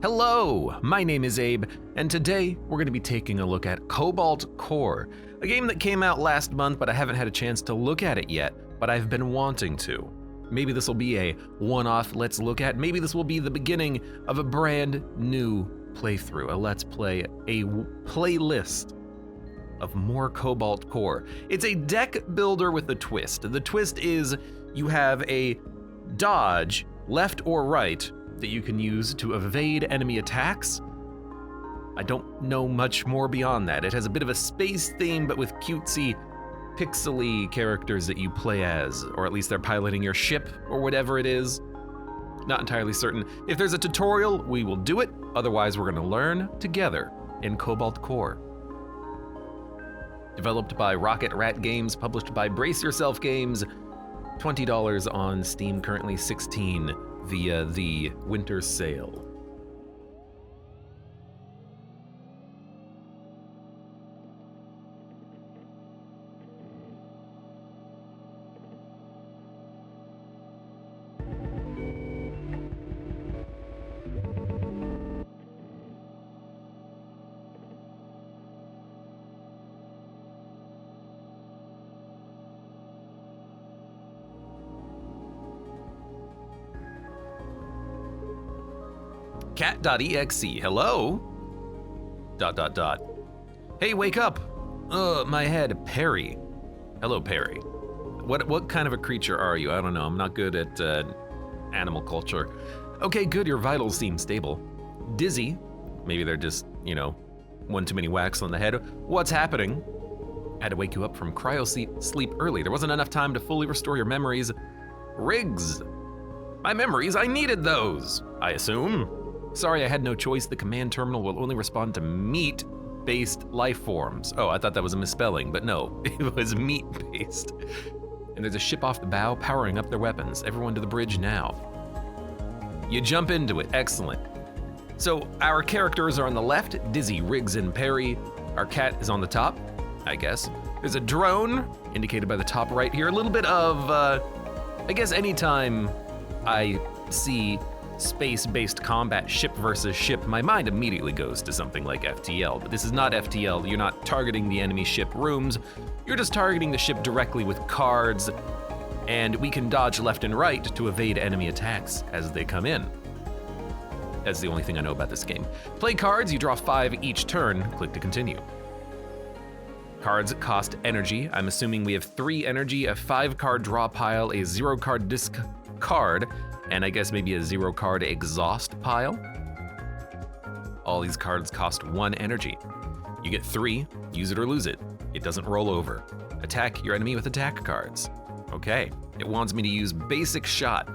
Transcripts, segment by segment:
Hello, my name is Abe, and today we're going to be taking a look at Cobalt Core, a game that came out last month, but I haven't had a chance to look at it yet, but I've been wanting to. Maybe this will be a one-off let's look at, maybe this will be the beginning of a brand new playthrough, a let's play, a playlist of more Cobalt Core. It's a deck builder with a twist. The twist is you have a dodge, left or right, that you can use to evade enemy attacks. I don't know much more beyond that. It has a bit of a space theme, but with cutesy, pixely characters that you play as, or at least they're piloting your ship or whatever it is. Not entirely certain. If there's a tutorial, we will do it. Otherwise, we're gonna learn together in Cobalt Core. Developed by Rocket Rat Games, published by Brace Yourself Games, $20 on Steam, currently $16 via the winter sale. Cat.exe, hello? ... Hey, wake up! My head, Perry. Hello, Perry. What kind of a creature are you? I don't know, I'm not good at animal culture. Okay, good, your vitals seem stable. Dizzy, maybe they're just, one too many whacks on the head. What's happening? I had to wake you up from cryo sleep early. There wasn't enough time to fully restore your memories. Riggs. My memories, I needed those, I assume. Sorry, I had no choice. The command terminal will only respond to meat-based life forms. Oh, I thought that was a misspelling, but no, it was meat-based. And there's a ship off the bow powering up their weapons. Everyone to the bridge now. You jump into it, excellent. So our characters are on the left, Dizzy, Riggs, and Perry. Our cat is on the top, I guess. There's a drone, indicated by the top right here. A little bit of, I guess anytime I see space-based combat, ship versus ship, my mind immediately goes to something like FTL, but this is not FTL. You're not targeting the enemy ship rooms, you're just targeting the ship directly with cards, and we can dodge left and right to evade enemy attacks as they come in. That's the only thing I know about this game. Play cards, you draw 5 each turn, click to continue. Cards cost energy. I'm assuming we have 3 energy, a 5-card draw pile, a 0-card discard, and I guess maybe a 0-card exhaust pile. All these cards cost 1 energy. You get 3, use it or lose it. It doesn't roll over. Attack your enemy with attack cards. Okay, it wants me to use basic shot.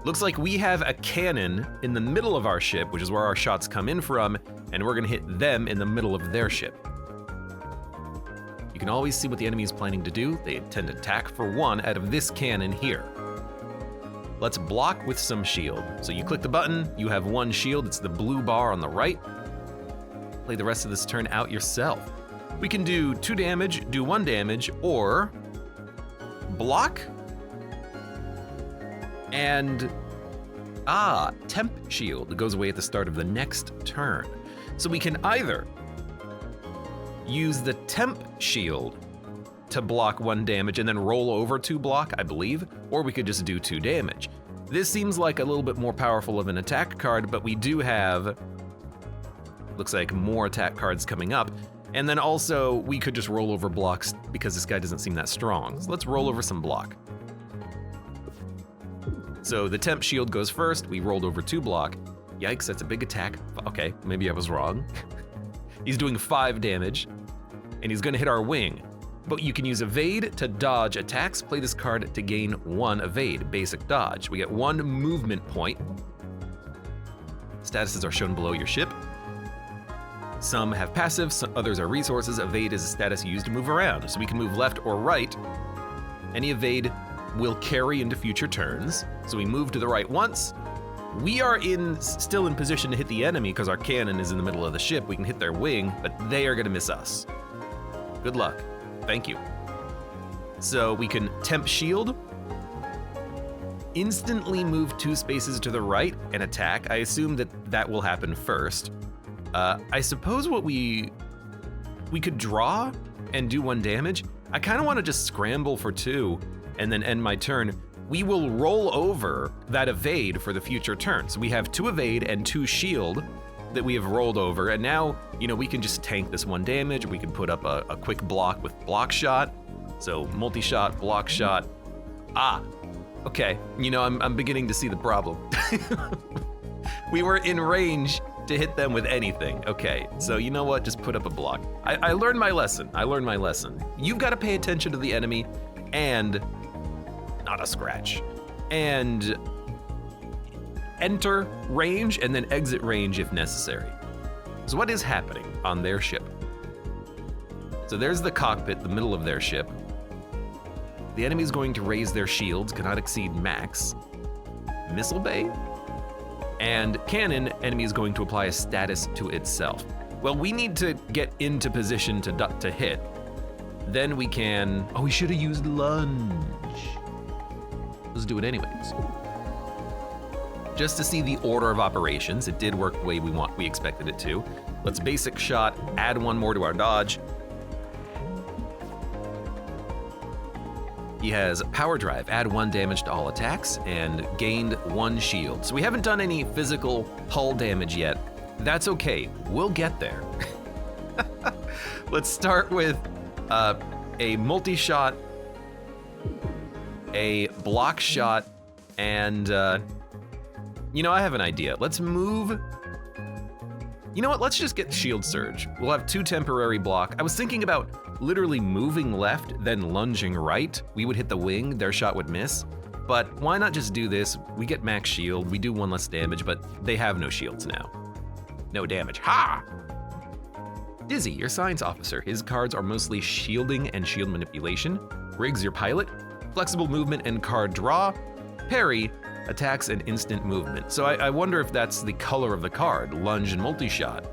Looks like we have a cannon in the middle of our ship, which is where our shots come in from, and we're gonna hit them in the middle of their ship. You can always see what the enemy is planning to do. They intend to attack for 1 out of this cannon here. Let's block with some shield. So you click the button, you have 1 shield, it's the blue bar on the right. Play the rest of this turn out yourself. We can do 2 damage, do 1 damage, or block, and temp shield. It goes away at the start of the next turn. So we can either use the temp shield to block 1 damage and then roll over to block, I believe, or we could just do 2 damage. This seems like a little bit more powerful of an attack card, but we do have, looks like more attack cards coming up, and then also we could just roll over blocks because this guy doesn't seem that strong. So let's roll over some block. So the temp shield goes first, we rolled over 2 block. Yikes, that's a big attack. Okay, maybe I was wrong. He's doing 5 damage, and he's gonna hit our wing. But you can use evade to dodge attacks. Play this card to gain 1 evade, basic dodge. We get 1 movement point. Statuses are shown below your ship. Some have passives, others are resources. Evade is a status used to move around. So we can move left or right. Any evade will carry into future turns. So we move to the right once. We are still in position to hit the enemy because our cannon is in the middle of the ship. We can hit their wing, but they are gonna miss us. Good luck. Thank you. So we can temp shield, instantly move 2 spaces to the right and attack. I assume that that will happen first. I suppose what we could draw and do 1 damage. I kind of want to just scramble for 2 and then end my turn. We will roll over that evade for the future turn. So we have 2 evade and 2 shield that we have rolled over, and now, you know, we can just tank this 1 damage. We can put up a quick block with block shot. So multi-shot, block shot. Okay. You know, I'm beginning to see the problem. We were in range to hit them with anything. Okay, so you know what? Just put up a block. I learned my lesson. You've got to pay attention to the enemy and not a scratch. And enter range and then exit range if necessary. So what is happening on their ship? So there's the cockpit, the middle of their ship. The enemy is going to raise their shields, cannot exceed max. Missile bay? And cannon, enemy is going to apply a status to itself. Well, we need to get into position to hit. Then we can, we should have used lunge. Let's do it anyways. Just to see the order of operations, it did work the way we expected it to. Let's basic shot, add 1 more to our dodge. He has power drive, add 1 damage to all attacks, and gained 1 shield. So we haven't done any physical hull damage yet. That's okay, we'll get there. Let's start with a multi-shot, a block shot, and you know, I have an idea. Let's move. You know what? Let's just get shield surge. We'll have 2 temporary block. I was thinking about literally moving left, then lunging right. We would hit the wing, their shot would miss. But why not just do this? We get max shield, we do 1 less damage, but they have no shields now. No damage. Ha! Dizzy, your science officer. His cards are mostly shielding and shield manipulation. Riggs, your pilot. Flexible movement and card draw. Parry, attacks and instant movement. So I wonder if that's the color of the card. Lunge and multi-shot.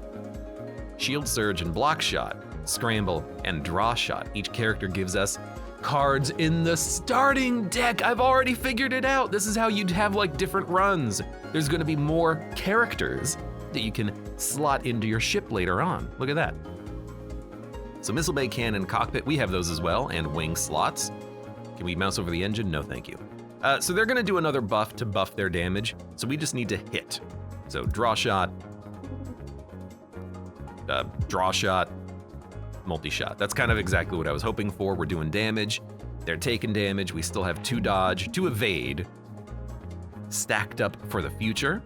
Shield surge and block shot. Scramble and draw shot. Each character gives us cards in the starting deck. I've already figured it out. This is how you'd have like different runs. There's gonna be more characters that you can slot into your ship later on. Look at that. So missile bay, cannon, cockpit, we have those as well, and wing slots. Can we mouse over the engine? No, thank you. So they're gonna do another buff to buff their damage, so we just need to hit. So draw shot, multi-shot. That's kind of exactly what I was hoping for. We're doing damage, they're taking damage, we still have 2 dodge, 2 evade, stacked up for the future.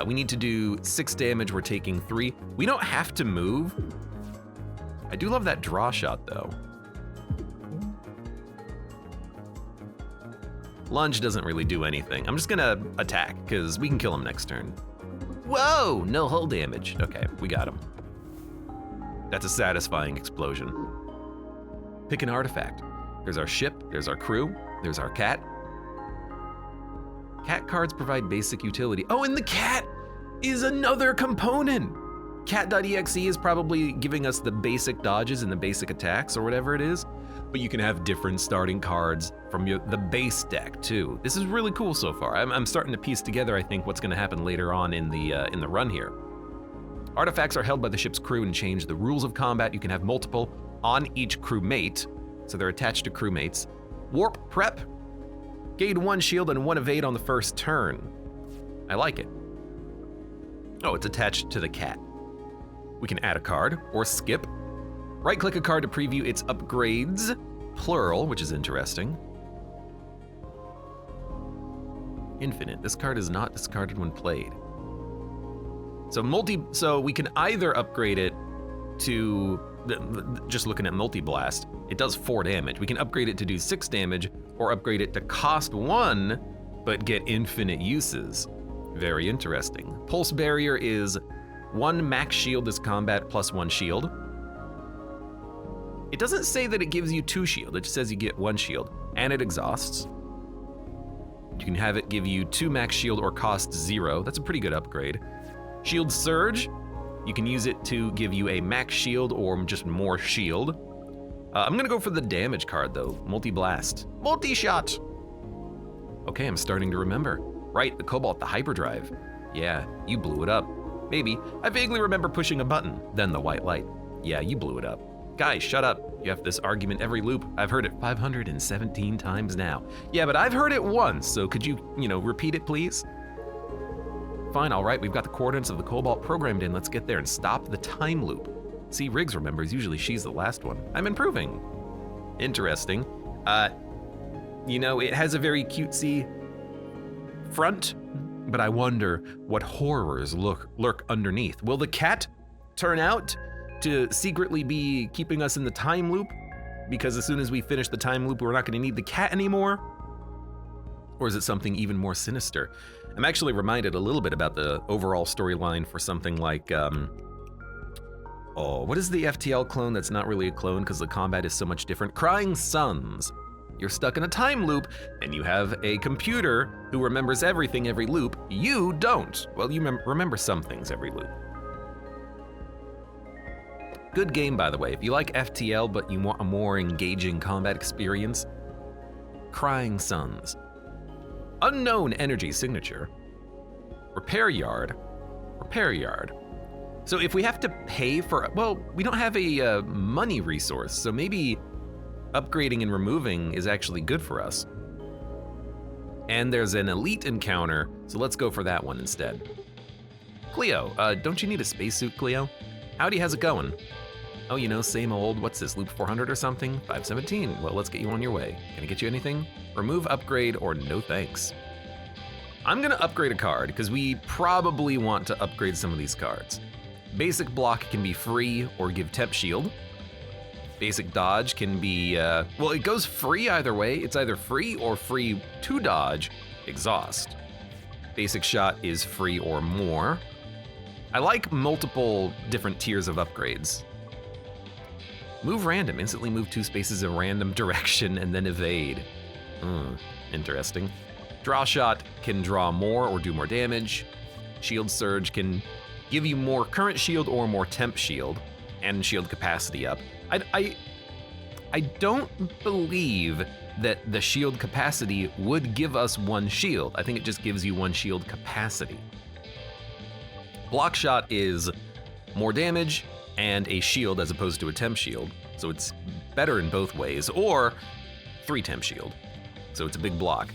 We need to do 6 damage, we're taking 3. We don't have to move. I do love that draw shot though. Lunge doesn't really do anything. I'm just gonna attack, because we can kill him next turn. Whoa, no hull damage. Okay, we got him. That's a satisfying explosion. Pick an artifact. There's our ship, there's our crew, there's our cat. Cat cards provide basic utility. Oh, and the cat is another component. Cat.exe is probably giving us the basic dodges and the basic attacks or whatever it is, but you can have different starting cards from the base deck too. This is really cool so far. I'm starting to piece together, I think, what's gonna happen later on in the run here. Artifacts are held by the ship's crew and change the rules of combat. You can have multiple on each crewmate, so they're attached to crewmates. Warp prep, gain 1 shield and 1 evade on the first turn. I like it. Oh, it's attached to the cat. We can add a card or skip. Right-click a card to preview its upgrades, plural, which is interesting. Infinite. This card is not discarded when played. So we can either upgrade it to, just looking at multi-blast, it does 4 damage. We can upgrade it to do 6 damage, or upgrade it to cost 1, but get infinite uses. Very interesting. Pulse barrier is 1 max shield this combat plus 1 shield. It doesn't say that it gives you 2 shield, it just says you get 1 shield, and it exhausts. You can have it give you 2 max shield or cost 0. That's a pretty good upgrade. Shield surge, you can use it to give you a max shield or just more shield. I'm gonna go for the damage card though, multi-blast. Multi-shot! Okay, I'm starting to remember. Right, the Cobalt, the hyperdrive. Yeah, you blew it up. Maybe. I vaguely remember pushing a button, then the white light. Yeah, you blew it up. Guys, shut up. You have this argument every loop. I've heard it 517 times now. Yeah, but I've heard it once, so could you, repeat it, please? Fine, all right, we've got the coordinates of the Cobalt programmed in. Let's get there and stop the time loop. See, Riggs remembers, usually she's the last one. I'm improving. Interesting. It has a very cutesy front, but I wonder what horrors lurk underneath. Will the cat turn out to secretly be keeping us in the time loop? Because as soon as we finish the time loop, we're not gonna need the cat anymore? Or is it something even more sinister? I'm actually reminded a little bit about the overall storyline for something like, what is the FTL clone that's not really a clone because the combat is so much different? Crying Suns. You're stuck in a time loop, and you have a computer who remembers everything every loop. You don't. Well, you remember some things every loop. Good game, by the way. If you like FTL, but you want a more engaging combat experience, Crying Suns. Unknown energy signature. Repair yard. Repair yard. So if we have to pay for, we don't have a money resource, so maybe upgrading and removing is actually good for us. And there's an elite encounter, so let's go for that one instead. Cleo, don't you need a spacesuit, Cleo? Howdy, how's it going? Oh, same old, what's this, loop 400 or something? 517, well, let's get you on your way. Can I get you anything? Remove, upgrade, or no thanks? I'm gonna upgrade a card, because we probably want to upgrade some of these cards. Basic block can be free or give temp shield. Basic dodge can be, it goes free either way. It's either free or free to dodge, exhaust. Basic shot is free or more. I like multiple different tiers of upgrades. Move random, instantly move 2 spaces in a random direction and then evade. Interesting. Draw shot can draw more or do more damage. Shield surge can give you more current shield or more temp shield and shield capacity up. I don't believe that the shield capacity would give us 1 shield. I think it just gives you 1 shield capacity. Block shot is more damage and a shield as opposed to a temp shield, so it's better in both ways, or 3 temp shield, so it's a big block.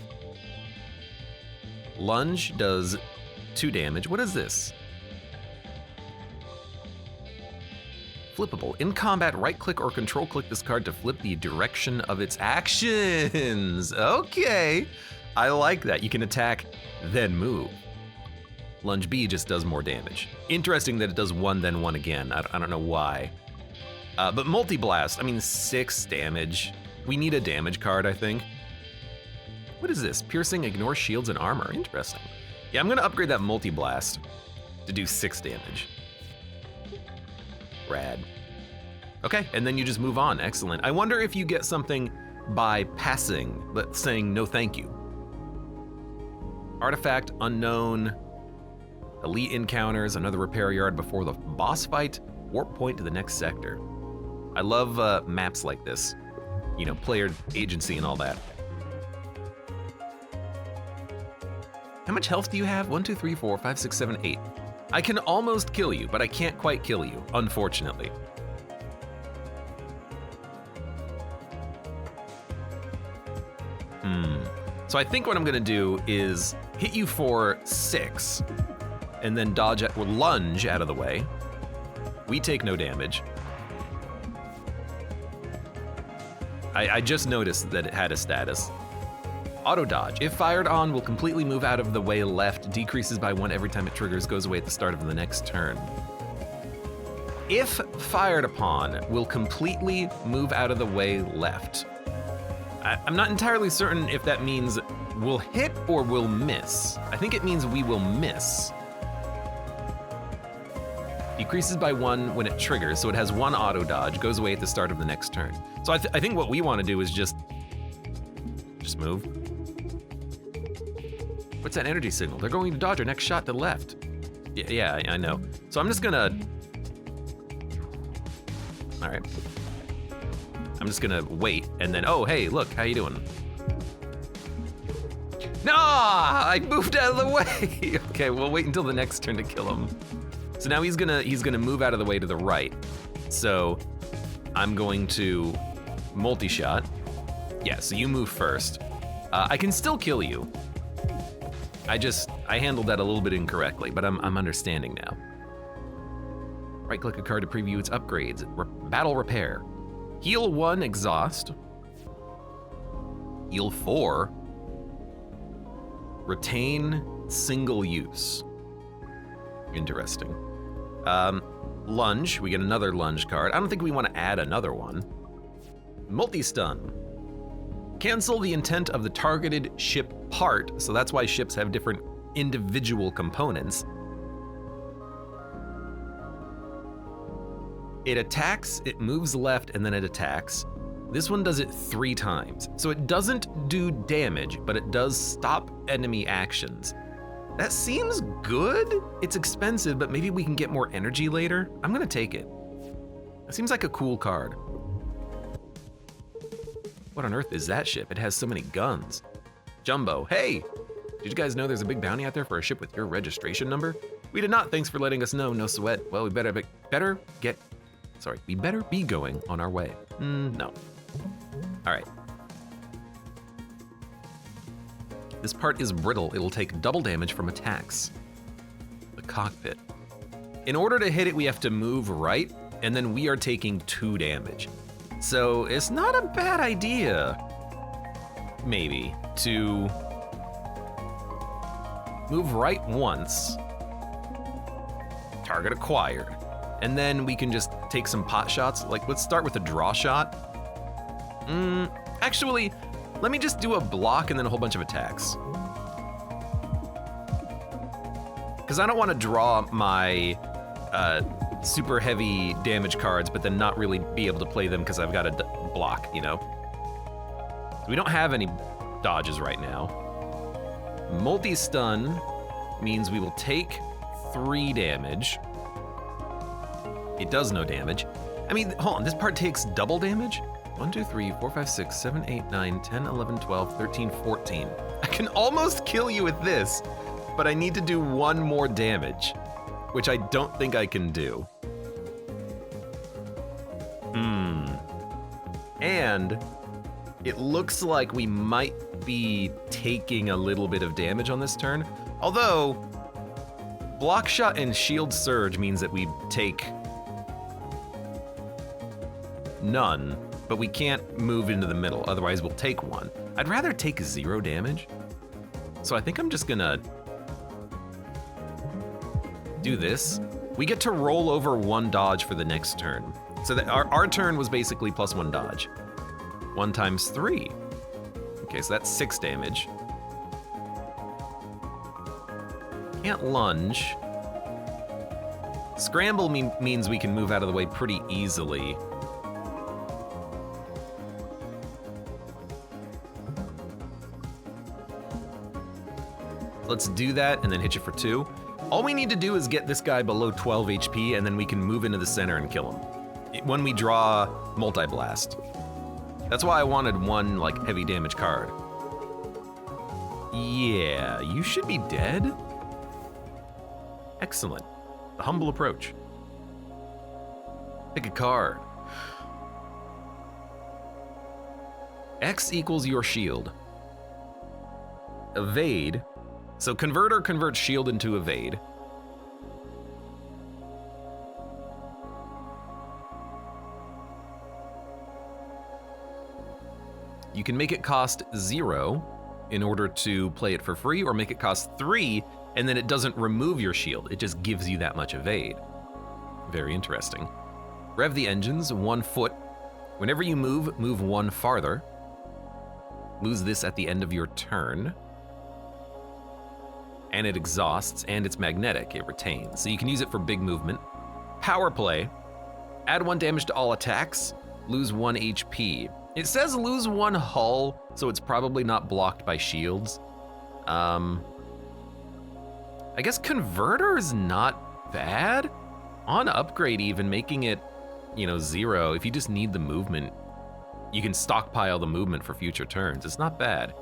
Lunge does 2 damage. What is this? Flippable. In combat, right-click or control-click this card to flip the direction of its actions. Okay, I like that. You can attack, then move. Lunge B just does more damage. Interesting that it does 1, then 1 again. I don't know why. But multi-blast, 6 damage. We need a damage card, I think. What is this? Piercing, ignore shields and armor. Interesting. Yeah, I'm gonna upgrade that multi-blast to do 6 damage. Rad. Okay, and then you just move on. Excellent. I wonder if you get something by passing, but saying no thank you. Artifact, unknown, elite encounters, another repair yard before the boss fight, warp point to the next sector. I love maps like this. Player agency and all that. How much health do you have? 1, 2, 3, 4, 5, 6, 7, 8. I can almost kill you, but I can't quite kill you, unfortunately. So I think what I'm gonna do is hit you for 6, and then dodge or lunge out of the way. We take no damage. I just noticed that it had a status. Auto dodge. If fired on, will completely move out of the way left, decreases by 1 every time it triggers, goes away at the start of the next turn. If fired upon, will completely move out of the way left. I'm not entirely certain if that means we'll hit or we'll miss. I think it means we will miss. Decreases by 1 when it triggers, so it has 1 auto dodge, goes away at the start of the next turn. So I think what we want to do is just move. What's that energy signal? They're going to dodge our next shot to the left. Yeah, I know. So I'm just gonna... All right. I'm just gonna wait, and then, oh, hey, look, how you doing? Nah, I moved out of the way. Okay, we'll wait until the next turn to kill him. So now he's gonna move out of the way to the right. So I'm going to multi-shot. Yeah, so you move first. I can still kill you. I handled that a little bit incorrectly, but I'm understanding now. Right-click a card to preview its upgrades. Battle repair. Heal 1, exhaust. Heal 4. Retain single use. Interesting. Lunge, we get another lunge card. I don't think we want to add another one. Multi-stun. Cancel the intent of the targeted ship part, so that's why ships have different individual components. It attacks, it moves left, and then it attacks. This one does it 3 times. So it doesn't do damage, but it does stop enemy actions. That seems good. It's expensive, but maybe we can get more energy later. I'm gonna take it. That seems like a cool card. What on earth is that ship? It has so many guns. Jumbo, hey! Did you guys know there's a big bounty out there for a ship with your registration number? We did not, thanks for letting us know, no sweat. Well, we better be going on our way. No. All right. This part is brittle. It'll take double damage from attacks. The cockpit. In order to hit it, we have to move right, and then we are taking 2 damage. So it's not a bad idea, maybe, to move right once, target acquired, and then we can just take some pot shots. Like, let's start with a draw shot. Actually, let me just do a block and then a whole bunch of attacks. Because I don't want to draw my super heavy damage cards, but then not really be able to play them because I've got a block, you know? So we don't have any dodges right now. Multi-stun means we will take 3 damage. It does no damage. I mean, hold on, this part takes double damage? 1, 2, 3, 4, 5, 6, 7, 8, 9, 10, 11, 12, 13, 14. I can almost kill you with this, but I need to do 1 more damage, which I don't think I can do. And it looks like we might be taking a little bit of damage on this turn. Although, block shot and shield surge means that we take none, but we can't move into the middle, otherwise we'll take 1. I'd rather take 0 damage. So I think I'm just gonna do this. We get to roll over 1 dodge for the next turn. So that our turn was basically +1 dodge. 1 times 3. Okay, so that's 6 damage. Can't lunge. Scramble means we can move out of the way pretty easily. Let's do that and then hit you for 2. All we need to do is get this guy below 12 HP and then we can move into the center and kill him when we draw multi-blast. That's why I wanted 1 like heavy damage card. Yeah, you should be dead. Excellent. The humble approach. Pick a card. X equals your shield. Evade. So converter converts shield into evade. You can make it cost 0 in order to play it for free, or make it cost 3 and then it doesn't remove your shield. It just gives you that much evade. Very interesting. Rev the engines 1 foot. Whenever you move 1 farther. Lose this at the end of your turn. And it exhausts, and it's magnetic, it retains. So you can use it for big movement. Power play. Add 1 damage to all attacks. Lose 1 HP. It says lose 1 hull, so it's probably not blocked by shields. I guess converter is not bad. On upgrade even, making it, 0, if you just need the movement, you can stockpile the movement for future turns. It's not bad.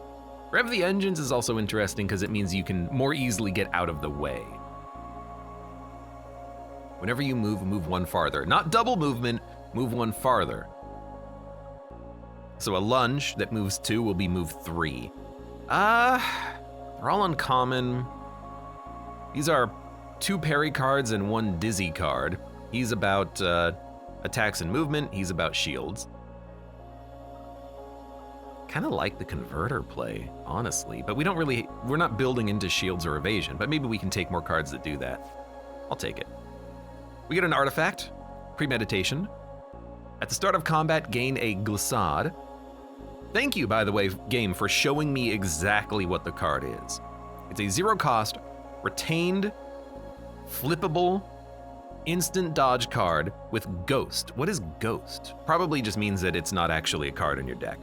Rev the engines is also interesting because it means you can more easily get out of the way. Whenever you move one farther. Not double movement, move one farther. So a lunge that moves 2 will be move 3. They're all uncommon. These are 2 parry cards and 1 dizzy card. He's about attacks and movement, he's about shields. Kind of like the converter play, honestly, but we're not building into shields or evasion, but maybe we can take more cards that do that. I'll take it. We get an artifact, premeditation. At the start of combat, gain a glissade. Thank you, by the way, game, for showing me exactly what the card is. It's a 0 cost, retained, flippable, instant dodge card with Ghost. What is Ghost? Probably just means that it's not actually a card in your deck.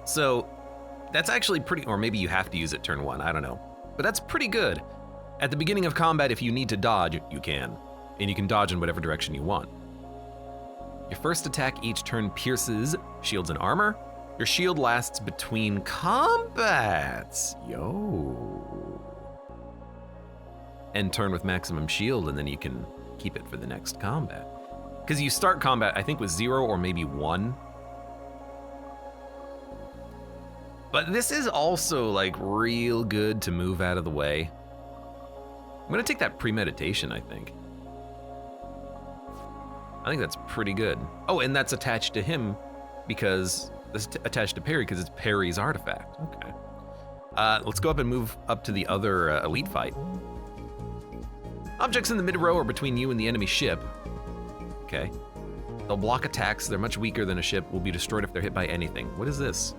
So that's actually pretty, or maybe you have to use it turn 1, I don't know. But that's pretty good. At the beginning of combat, if you need to dodge, you can. And you can dodge in whatever direction you want. Your first attack each turn pierces shields and armor. Your shield lasts between combats. Yo. End turn with maximum shield, and then you can keep it for the next combat. Because you start combat, I think, with 0 or maybe 1. But this is also like real good to move out of the way. I'm gonna take that premeditation, I think. I think that's pretty good. Oh, and that's attached to him because this attached to Perry because it's Perry's artifact. Okay. Let's go up and move up to the other elite fight. Objects in the mid row are between you and the enemy ship. Okay. They'll block attacks. They're much weaker than a ship. Will be destroyed if they're hit by anything. What is this?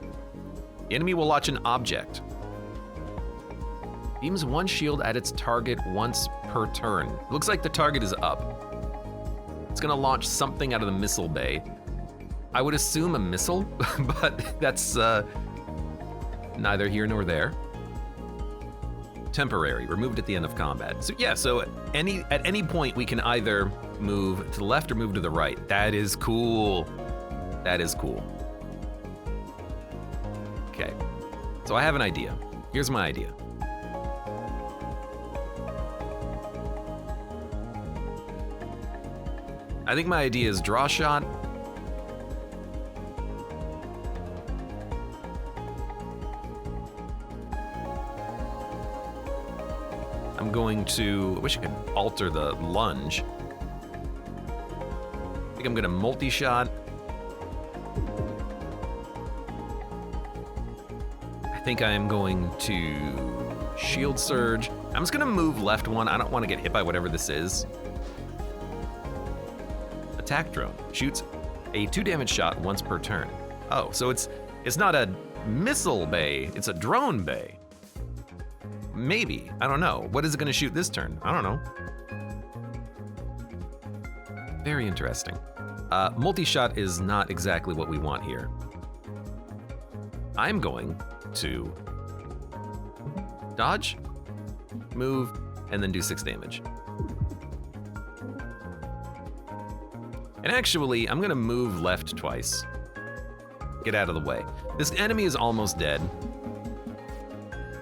The enemy will launch an object. Beams 1 shield at its target once per turn. Looks like the target is up. It's gonna launch something out of the missile bay. I would assume a missile, but that's neither here nor there. Temporary, removed at the end of combat. So yeah, so at any point we can either move to the left or move to the right. That is cool. That is cool. Okay, so I have an idea. Here's my idea. I think my idea is draw shot. I'm going to, I wish I could alter the lunge. I think I'm gonna multi-shot. I think I am going to shield surge. I'm just gonna move left 1. I don't wanna get hit by whatever this is. Attack drone shoots a 2 damage shot once per turn. Oh, so it's not a missile bay, it's a drone bay. Maybe, I don't know. What is it gonna shoot this turn? I don't know. Very interesting. Multi-shot is not exactly what we want here. I'm going to dodge, move, and then do 6 damage. And actually, I'm gonna move left twice. Get out of the way. This enemy is almost dead.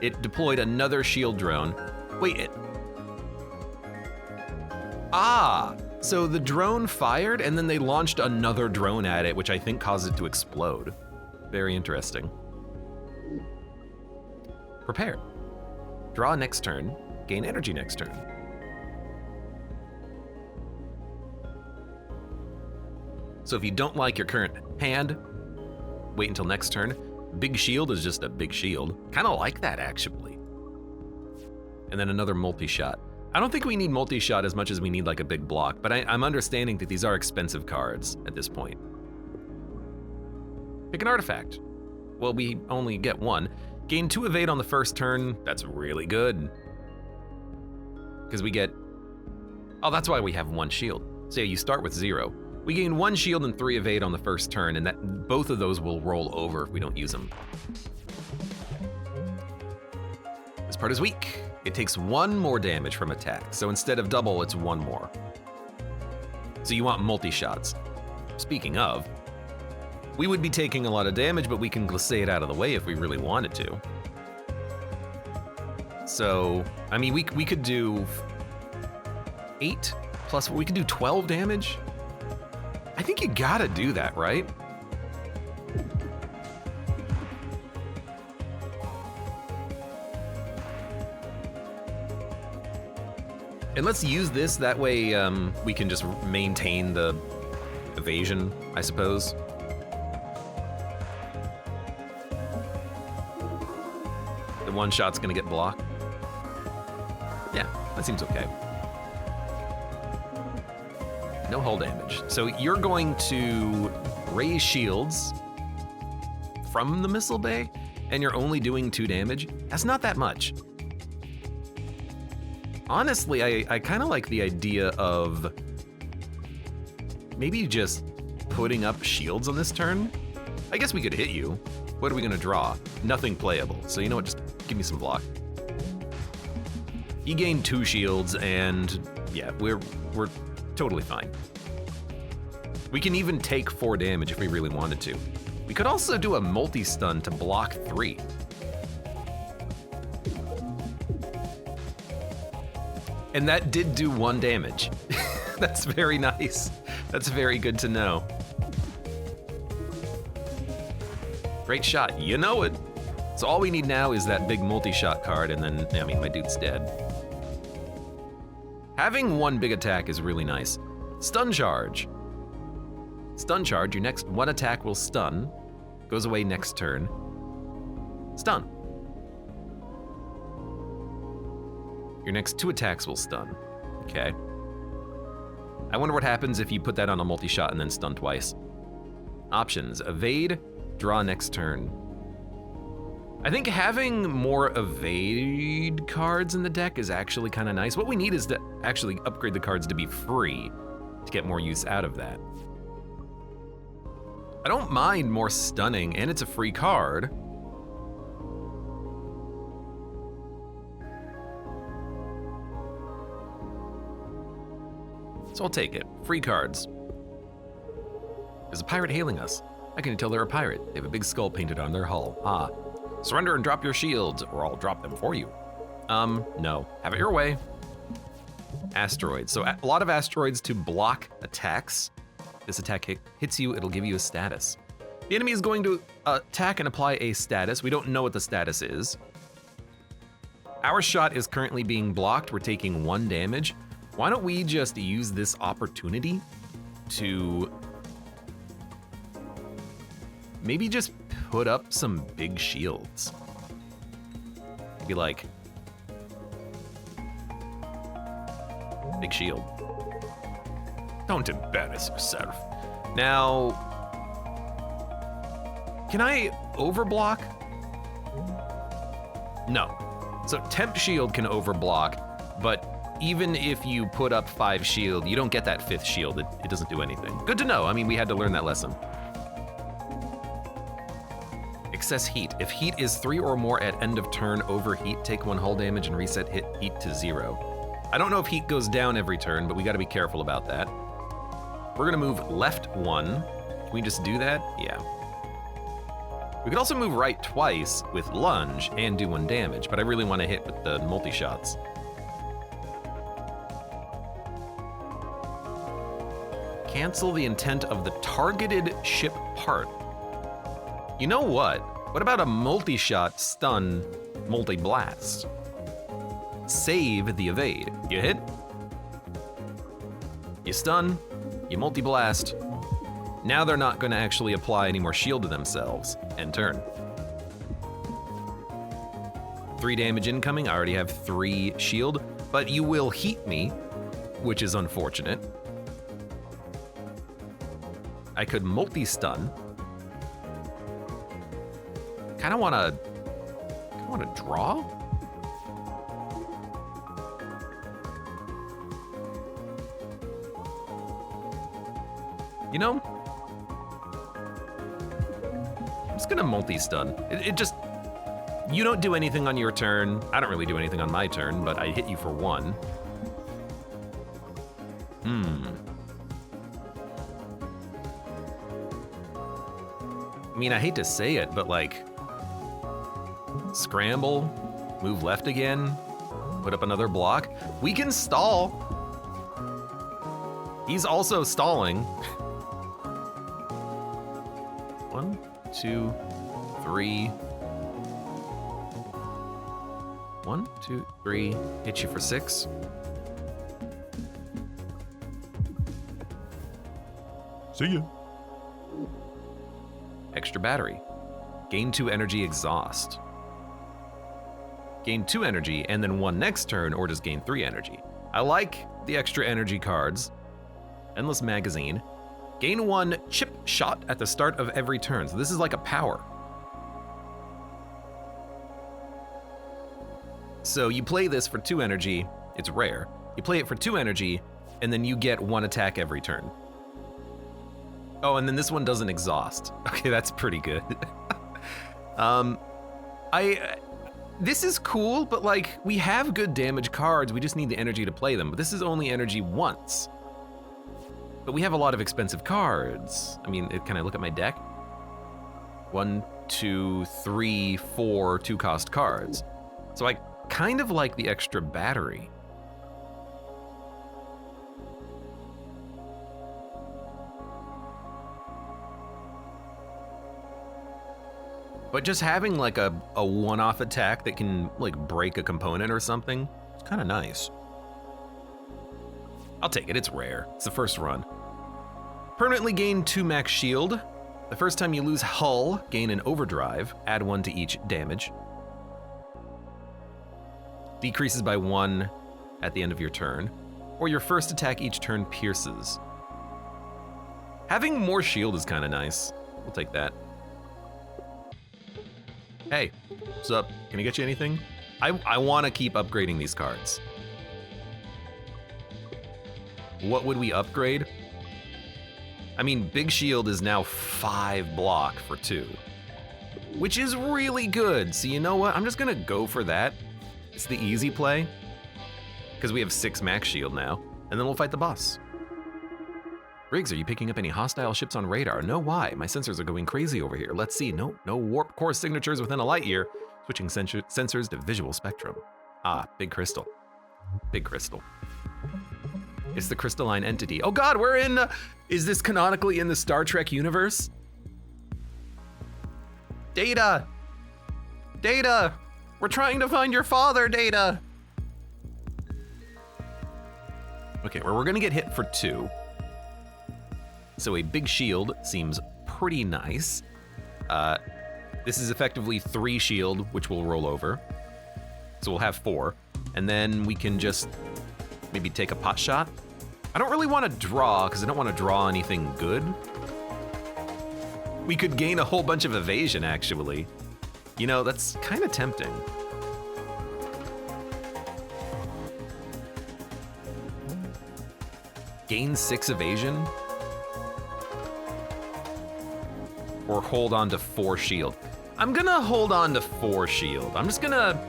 It deployed another shield drone. Wait, so the drone fired and then they launched another drone at it, which I think caused it to explode. Very interesting. Prepare. Draw next turn, gain energy next turn. So if you don't like your current hand, wait until next turn. Big shield is just a big shield. Kind of like that, actually. And then another multi-shot. I don't think we need multi-shot as much as we need like a big block, but I'm understanding that these are expensive cards at this point. Pick an artifact. Well, we only get 1. Gain 2 evade on the first turn. That's really good. Because we get, oh, that's why we have 1 shield. So you start with 0. We gain 1 shield and 3 evade on the first turn, and that both of those will roll over if we don't use them. This part is weak. It takes 1 more damage from attack, so instead of double, it's 1 more. So you want multi-shots. Speaking of, We would be taking a lot of damage, but we can glissade out of the way if we really wanted to. So, I mean, we could do 8 plus, we could do 12 damage. I think you gotta do that, right? And let's use this, that way we can just maintain the evasion, I suppose. The one shot's gonna get blocked. Yeah, that seems okay. No hull damage. So you're going to raise shields from the missile bay, and you're only doing 2 damage. That's not that much. Honestly, I kind of like the idea of maybe just putting up shields on this turn. I guess we could hit you. What are we gonna draw? Nothing playable. So you know what, just give me some block. He gained 2 shields, and yeah, we're totally fine. We can even take 4 damage if we really wanted to. We could also do a multi-stun to block 3. And that did do 1 damage. That's very nice. That's very good to know. Great shot, you know it. So all we need now is that big multi-shot card, and then, I mean, my dude's dead. Having 1 big attack is really nice. Stun charge. Stun charge, your next 1 attack will stun. Goes away next turn. Stun. Your next 2 attacks will stun. Okay. I wonder what happens if you put that on a multi-shot and then stun twice. Options, evade, draw next turn. I think having more evade cards in the deck is actually kind of nice. What we need is to actually upgrade the cards to be free to get more use out of that. I don't mind more stunning, and it's a free card. So I'll take it. Free cards. There's a pirate hailing us. How can you tell they're a pirate? They have a big skull painted on their hull. Ah. Surrender and drop your shields, or I'll drop them for you. No. Have it your way. Asteroids. So a lot of asteroids to block attacks. This attack hits you, it'll give you a status. The enemy is going to attack and apply a status. We don't know what the status is. Our shot is currently being blocked. We're taking 1 damage. Why don't we just use this opportunity to maybe just put up some big shields? Be like, big shield. Don't embarrass yourself. Now, can I overblock? No. So temp shield can overblock, but even if you put up 5 shield, you don't get that 5th shield. It doesn't do anything. Good to know. I mean, we had to learn that lesson. Excess heat. If heat is 3 or more at end of turn, overheat, take 1 hull damage and reset heat to 0. I don't know if heat goes down every turn, but we gotta be careful about that. We're gonna move left 1. Can we just do that? Yeah. We could also move right twice with lunge and do 1 damage, but I really wanna hit with the multi-shots. Cancel the intent of the targeted ship part. You know what? What about a multi-shot stun multi-blast? Save the evade. You hit, you stun, you multi-blast. Now they're not gonna actually apply any more shield to themselves. End turn. 3 damage incoming, I already have 3 shield, but you will heat me, which is unfortunate. I could multi-stun. Kinda wanna draw? You know, I'm just gonna multi-stun. It just, you don't do anything on your turn. I don't really do anything on my turn, but I hit you for 1. mean, I hate to say it, but like, scramble, move left again, put up another block. We can stall. He's also stalling. 1, 2, 3. 1, 2, 3. Hit you for 6. See ya. Extra battery. Gain 2 energy exhaust. Gain 2 energy and then 1 next turn, or just gain 3 energy. I like the extra energy cards. Endless magazine. Gain 1 chip shot at the start of every turn. So this is like a power. So you play this for 2 energy. It's rare. You play it for 2 energy, and then you get 1 attack every turn. Oh, and then this one doesn't exhaust. Okay, that's pretty good. This is cool, but like, we have good damage cards, we just need the energy to play them. But this is only energy once. But we have a lot of expensive cards. I mean, can I look at my deck? 1, 2, 3, 4 2-cost cards. So I kind of like the extra battery. But just having like a one-off attack that can like break a component or something, it's kind of nice. I'll take it, it's rare. It's the first run. Permanently gain 2 max shield. The first time you lose hull, gain an overdrive, add 1 to each damage. Decreases by 1 at the end of your turn, or your first attack each turn pierces. Having more shield is kind of nice. We'll take that. Hey, what's up? Can I get you anything? I want to keep upgrading these cards. What would we upgrade? I mean, Big Shield is now 5 block for 2, which is really good. So you know what? I'm just gonna go for that. It's the easy play, because we have 6 max shield now, and then we'll fight the boss. Riggs, are you picking up any hostile ships on radar? No, why? My sensors are going crazy over here. Let's see. No warp core signatures within a light year. Switching sensors to visual spectrum. Ah, big crystal. Big crystal. It's the crystalline entity. Oh God, we're in, is this canonically in the Star Trek universe? Data! Data! We're trying to find your father, Data! Okay, well, we're gonna get hit for 2. So a big shield seems pretty nice. This is effectively 3 shield, which will roll over. So we'll have 4. And then we can just maybe take a pot shot. I don't really want to draw, because I don't want to draw anything good. We could gain a whole bunch of evasion, actually. You know, that's kind of tempting. Gain 6 evasion? Or hold on to 4 shield. I'm gonna hold on to 4 shield. I'm just gonna...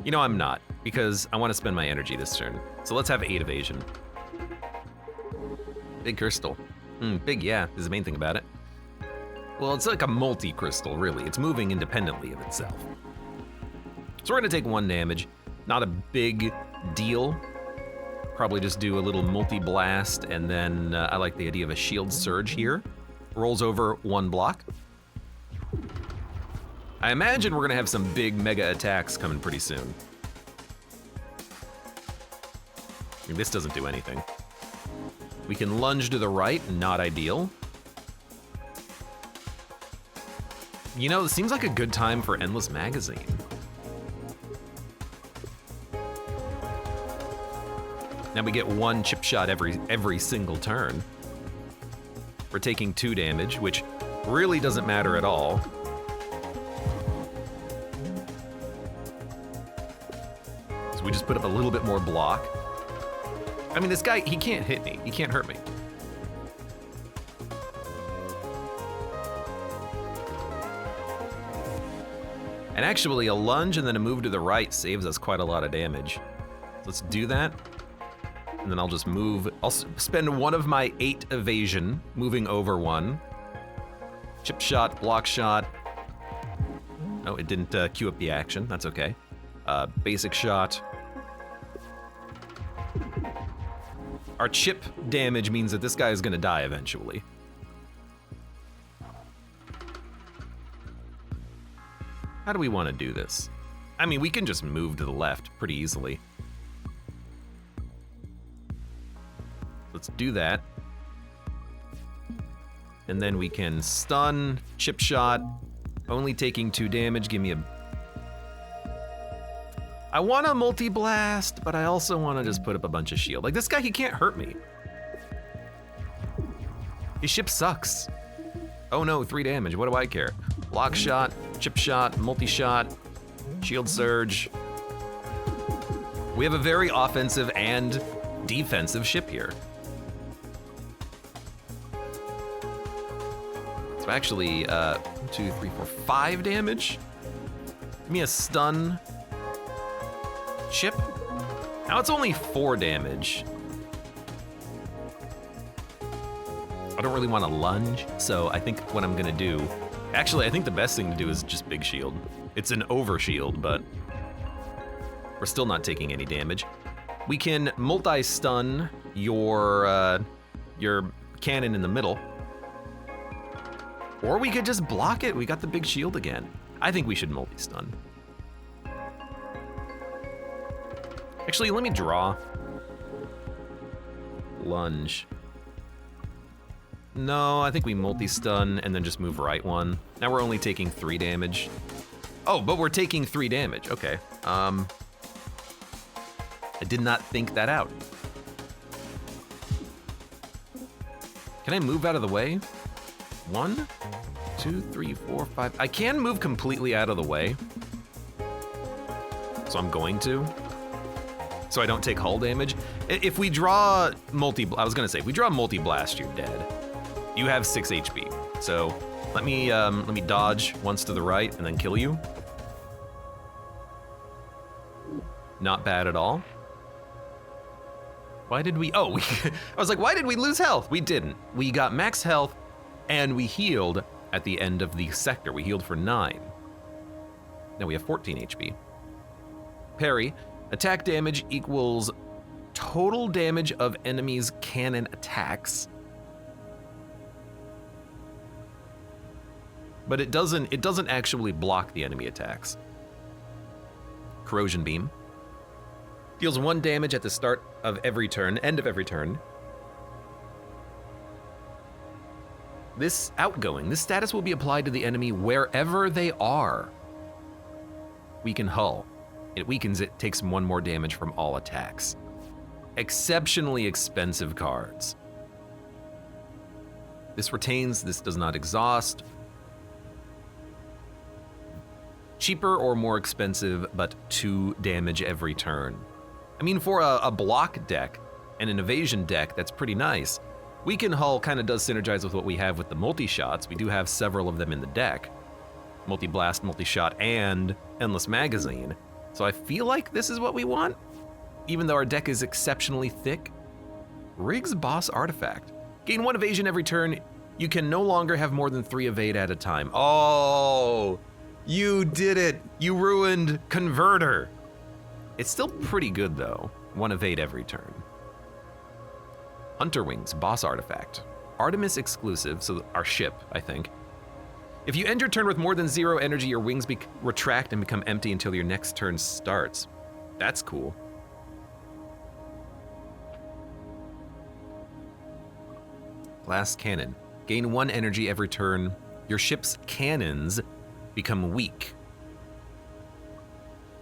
You know, I'm not, because I want to spend my energy this turn. So let's have 8 evasion. Big crystal. Big, yeah, is the main thing about it. Well, it's like a multi-crystal, really. It's moving independently of itself. So we're gonna take 1 damage. Not a big deal. Probably just do a little multi-blast, and then I like the idea of a shield surge here. Rolls over 1 block. I imagine we're gonna have some big mega attacks coming pretty soon. I mean, this doesn't do anything. We can lunge to the right, not ideal. You know, it seems like a good time for Endless Magazine. Now we get 1 chip shot every single turn. We're taking 2 damage, which really doesn't matter at all. So we just put up a little bit more block. I mean, this guy, he can't hit me. He can't hurt me. And actually, a lunge and then a move to the right saves us quite a lot of damage. Let's do that. And then I'll just move. I'll spend one of my 8 evasion, moving over one. Chip shot, block shot. Oh, it didn't queue up the action. That's okay. Basic shot. Our chip damage means that this guy is gonna die eventually. How do we want to do this? I mean, we can just move to the left pretty easily. Let's do that. And then we can stun, chip shot, only taking 2 damage. Give me a... I want a multi-blast, but I also want to just put up a bunch of shield. Like, this guy, he can't hurt me. His ship sucks. Oh no, 3 damage, what do I care? Block shot, chip shot, multi-shot, shield surge. We have a very offensive and defensive ship here. So actually, 1, 2, 3, 4, 5 damage. Give me a stun. Chip. Now it's only 4 damage. I don't really want to lunge, so I think what I'm gonna do... Actually, I think the best thing to do is just big shield. It's an over shield, but we're still not taking any damage. We can multi-stun your cannon in the middle. Or we could just block it. We got the big shield again. I think we should multi-stun. Actually, let me draw. Lunge. No, I think we multi-stun and then just move right one. Now we're only taking 3 damage. Oh, but we're taking 3 damage. Okay. I did not think that out. Can I move out of the way? 1, 2, 3, 4, 5. I can move completely out of the way. So I'm going to. So I don't take hull damage. If we draw I was gonna say, if we draw multi-blast, you're dead. You have 6 HP. So let me dodge once to the right and then kill you. Not bad at all. Why did we, I was like, why did we lose health? We didn't. We got max health and we healed at the end of the sector. We healed for 9. Now we have 14 HP. Parry, attack damage equals total damage of enemies' cannon attacks. But it doesn't actually block the enemy attacks. Corrosion beam. Deals 1 damage at the start of every turn, end of every turn. This status will be applied to the enemy wherever they are. Weaken hull. It weakens it, takes 1 more damage from all attacks. Exceptionally expensive cards. This retains, this does not exhaust. Cheaper or more expensive, but 2 damage every turn. I mean, for a block deck and an evasion deck, that's pretty nice. Weaken Hull kind of does synergize with what we have with the multi-shots. We do have several of them in the deck. Multi-blast, multi-shot, and Endless Magazine. So I feel like this is what we want, even though our deck is exceptionally thick. Riggs Boss Artifact. Gain 1 evasion every turn. You can no longer have more than 3 evade at a time. Oh, you did it. You ruined Converter. It's still pretty good though. 1 evade every turn. Hunter Wings, Boss Artifact. Artemis exclusive, so our ship, I think. If you end your turn with more than 0 energy, your wings retract and become empty until your next turn starts. That's cool. Glass Cannon. Gain 1 energy every turn. Your ship's cannons become weak.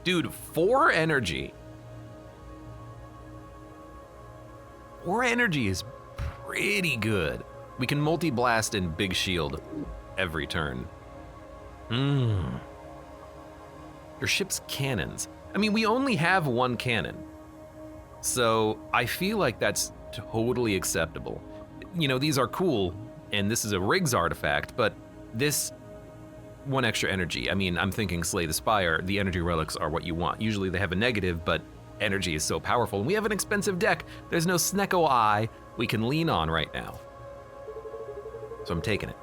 Dude, 4 energy. 4 energy is pretty good. We can multi-blast and big shield every turn. Your ship's cannons. I mean, we only have 1 cannon. So I feel like that's totally acceptable. You know, these are cool, and this is a Riggs artifact, but this 1 extra energy. I mean, I'm thinking Slay the Spire, the energy relics are what you want. Usually they have a negative, but energy is so powerful, and we have an expensive deck. There's no Snecko Eye we can lean on right now. So I'm taking it.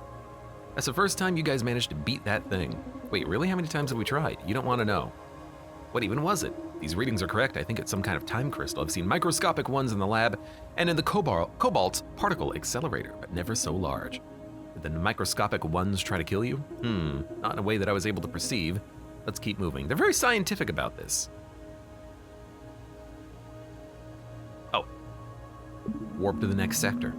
That's the first time you guys managed to beat that thing. Wait, really? How many times have we tried? You don't want to know. What even was it? These readings are correct. I think it's some kind of time crystal. I've seen microscopic ones in the lab and in the Cobalt particle accelerator, but never so large. Did the microscopic ones try to kill you? Not in a way that I was able to perceive. Let's keep moving. They're very scientific about this. Oh. Warp to the next sector.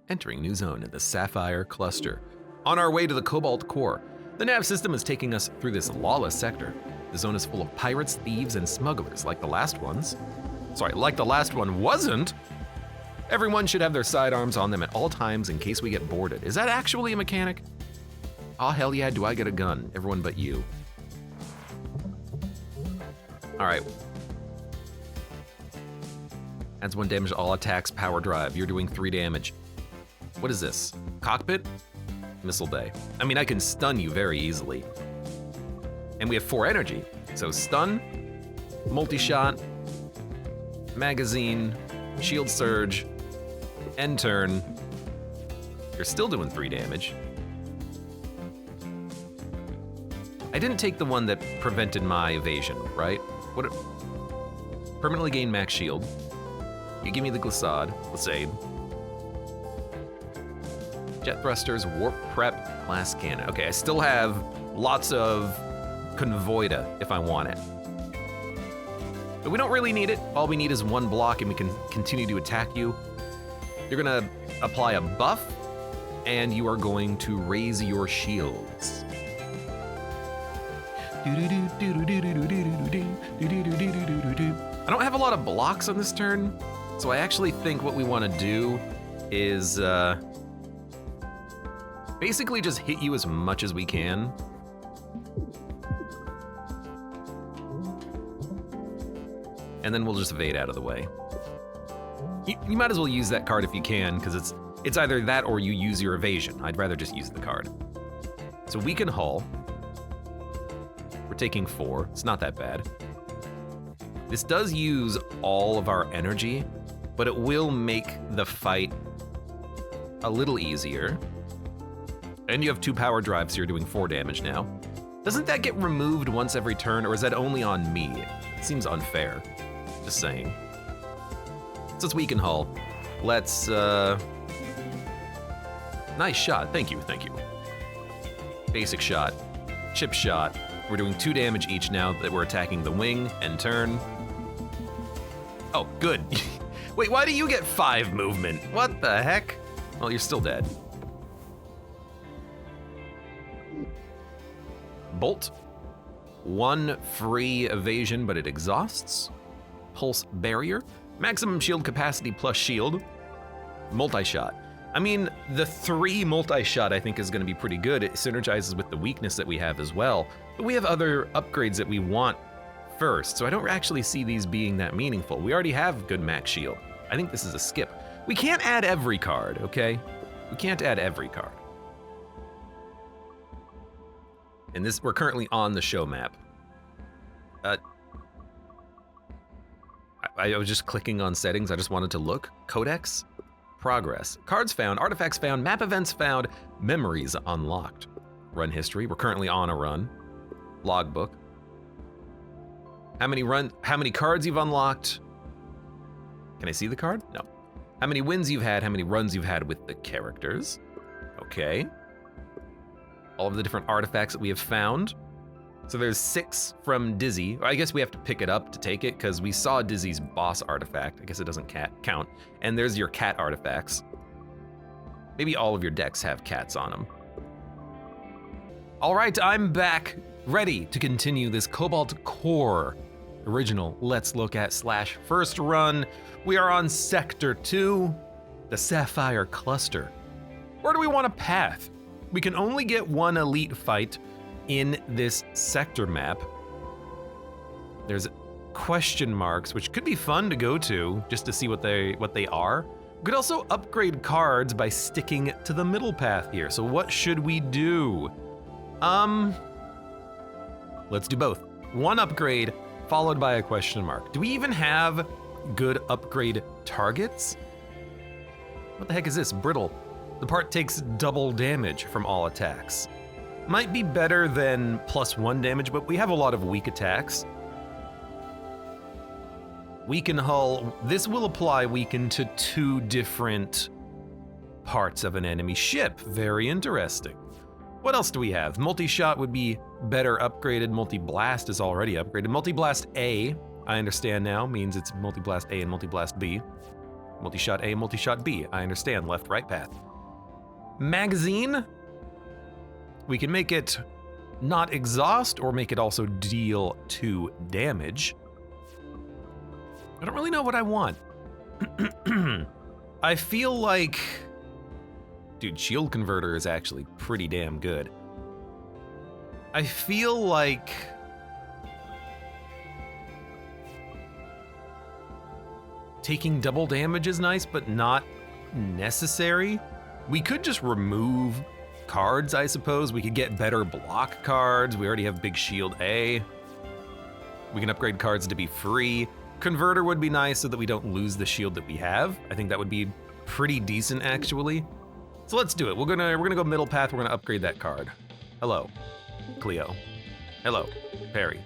Entering new zone in the Sapphire Cluster. On our way to the Cobalt core. The nav system is taking us through this lawless sector. The zone is full of pirates, thieves, and smugglers, like the last ones. Sorry, like the last one wasn't. Everyone should have their sidearms on them at all times in case we get boarded. Is that actually a mechanic? Oh, hell yeah, do I get a gun? Everyone but you. All right. Adds 1 damage to all attacks, power drive. You're doing 3 damage. What is this? Cockpit? Missile Bay. I mean, I can stun you very easily. And we have 4 energy. So stun, multi-shot, magazine, shield surge, end turn. You're still doing 3 damage. I didn't take the one that prevented my evasion, right? What? Permanently gain max shield. You give me the glissade. Jet thrusters, warp prep, glass cannon. Okay, I still have lots of convoida if I want it. But we don't really need it. All we need is 1 block and we can continue to attack you. You're gonna apply a buff and you are going to raise your shields. I don't have a lot of blocks on this turn, so I actually think what we want to do is basically just hit you as much as we can. And then we'll just evade out of the way. You might as well use that card if you can, because it's either that or you use your evasion. I'd rather just use the card. So we can hull. We're taking 4, it's not that bad. This does use all of our energy, but it will make the fight a little easier. And you have 2 power drives, so you're doing 4 damage now. Doesn't that get removed once every turn, or is that only on me? It seems unfair, just saying. Since we can hull, let's, nice shot, thank you. Basic shot, chip shot. We're doing 2 damage each now that we're attacking the wing and turn. Oh, good. Wait, why do you get 5 movement? What the heck? Well, you're still dead. Bolt. 1 free evasion, but it exhausts. Pulse barrier. Maximum shield capacity plus shield. Multi-shot. I mean, the 3 multi-shot I think is gonna be pretty good. It synergizes with the weakness that we have as well. But we have other upgrades that we want first, so I don't actually see these being that meaningful. We already have good max shield. I think this is a skip. We can't add every card, okay? We can't add every card. And this, we're currently on the show map. I was just clicking on settings. I just wanted to look. Codex, progress, cards found, artifacts found, map events found, memories unlocked. Run history, we're currently on a run. Logbook. How many cards you've unlocked? Can I see the card? No. How many wins you've had, how many runs you've had with the characters. Okay. All of the different artifacts that we have found. So there's 6 from Dizzy. I guess we have to pick it up to take it because we saw Dizzy's boss artifact. I guess it doesn't count. And there's your cat artifacts. Maybe all of your decks have cats on them. All right, I'm back, ready to continue this Cobalt Core original Let's Look At / first run. We are on Sector 2, the Sapphire Cluster. Where do we want a path? We can only get 1 elite fight in this sector map. There's question marks, which could be fun to go to just to see what they are. We could also upgrade cards by sticking to the middle path here. So what should we do? Let's do both. One upgrade followed by a question mark. Do we even have good upgrade targets? What the heck is this? Brittle. The part takes double damage from all attacks. Might be better than +1 damage, but we have a lot of weak attacks. Weaken hull. This will apply weaken to 2 different parts of an enemy ship. Very interesting. What else do we have? Multi-shot would be better upgraded. Multi-blast is already upgraded. Multi-blast A, I understand now, means it's multi-blast A and multi-blast B. Multi-shot A, multi-shot B, I understand. Left, right path. Magazine, we can make it not exhaust or make it also deal 2 damage. I don't really know what I want. I feel like, dude, shield converter is actually pretty damn good. I feel like taking double damage is nice, but not necessary. We could just remove cards, I suppose. We could get better block cards. We already have big shield A. We can upgrade cards to be free. Converter would be nice so that we don't lose the shield that we have. I think that would be pretty decent, actually. So let's do it. We're gonna go middle path. We're gonna upgrade that card. Hello, Cleo. Hello, Perry.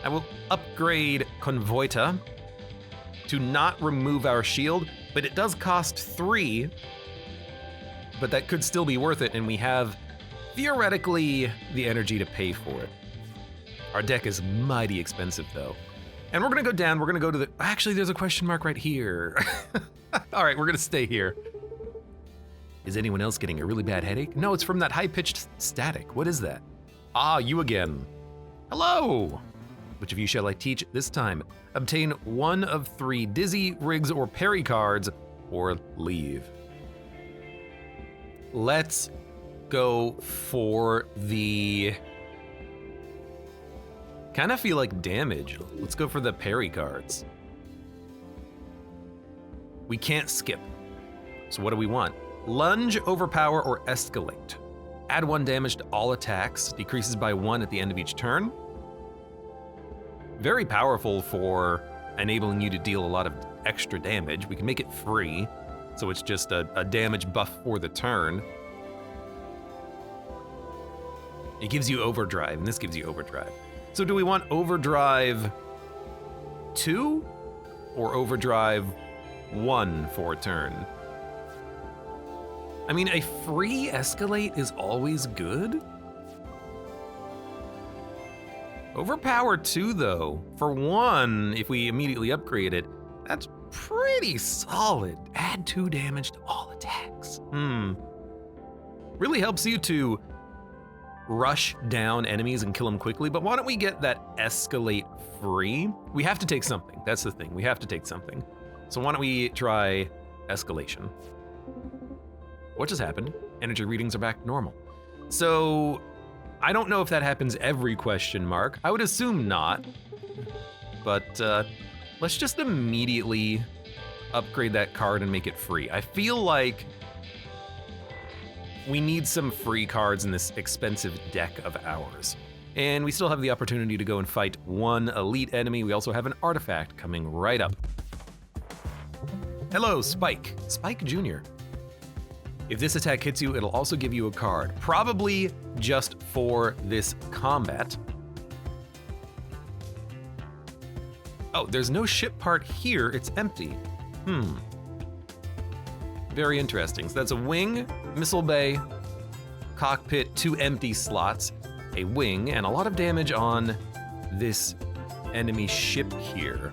I will upgrade Convoita to not remove our shield, but it does cost 3, but that could still be worth it, and we have, theoretically, the energy to pay for it. Our deck is mighty expensive, though. And we're gonna go down, we're gonna go to the, actually, there's a question mark right here. All right, we're gonna stay here. Is anyone else getting a really bad headache? No, it's from that high-pitched static. What is that? Ah, you again. Hello! Which of you shall I teach this time? Obtain 1 of 3 Dizzy, Riggs, or Parry cards, or leave. Let's go for the... kind of feel like damage. Let's go for the parry cards. We can't skip. So what do we want? Lunge, overpower, or escalate. Add 1 damage to all attacks, decreases by 1 at the end of each turn. Very powerful for enabling you to deal a lot of extra damage. We can make it free, so it's just a damage buff for the turn. It gives you overdrive, and this gives you overdrive. So do we want overdrive 2 or overdrive 1 for a turn? I mean, a free escalate is always good. Overpower 2 though, for 1, if we immediately upgrade it, that's pretty solid. Add 2 damage to all attacks. Really helps you to rush down enemies and kill them quickly, but why don't we get that escalate free? We have to take something, that's the thing, we have to take something. So why don't we try escalation? What just happened? Energy readings are back to normal. So, I don't know if that happens every question mark. I would assume not, but let's just immediately upgrade that card and make it free. I feel like we need some free cards in this expensive deck of ours. And we still have the opportunity to go and fight 1 elite enemy. We also have an artifact coming right up. Hello, Spike. Spike Jr. If this attack hits you, it'll also give you a card, probably just for this combat. Oh, there's no ship part here, it's empty. Very interesting. So that's a wing, missile bay, cockpit, 2 empty slots, a wing, and a lot of damage on this enemy ship here.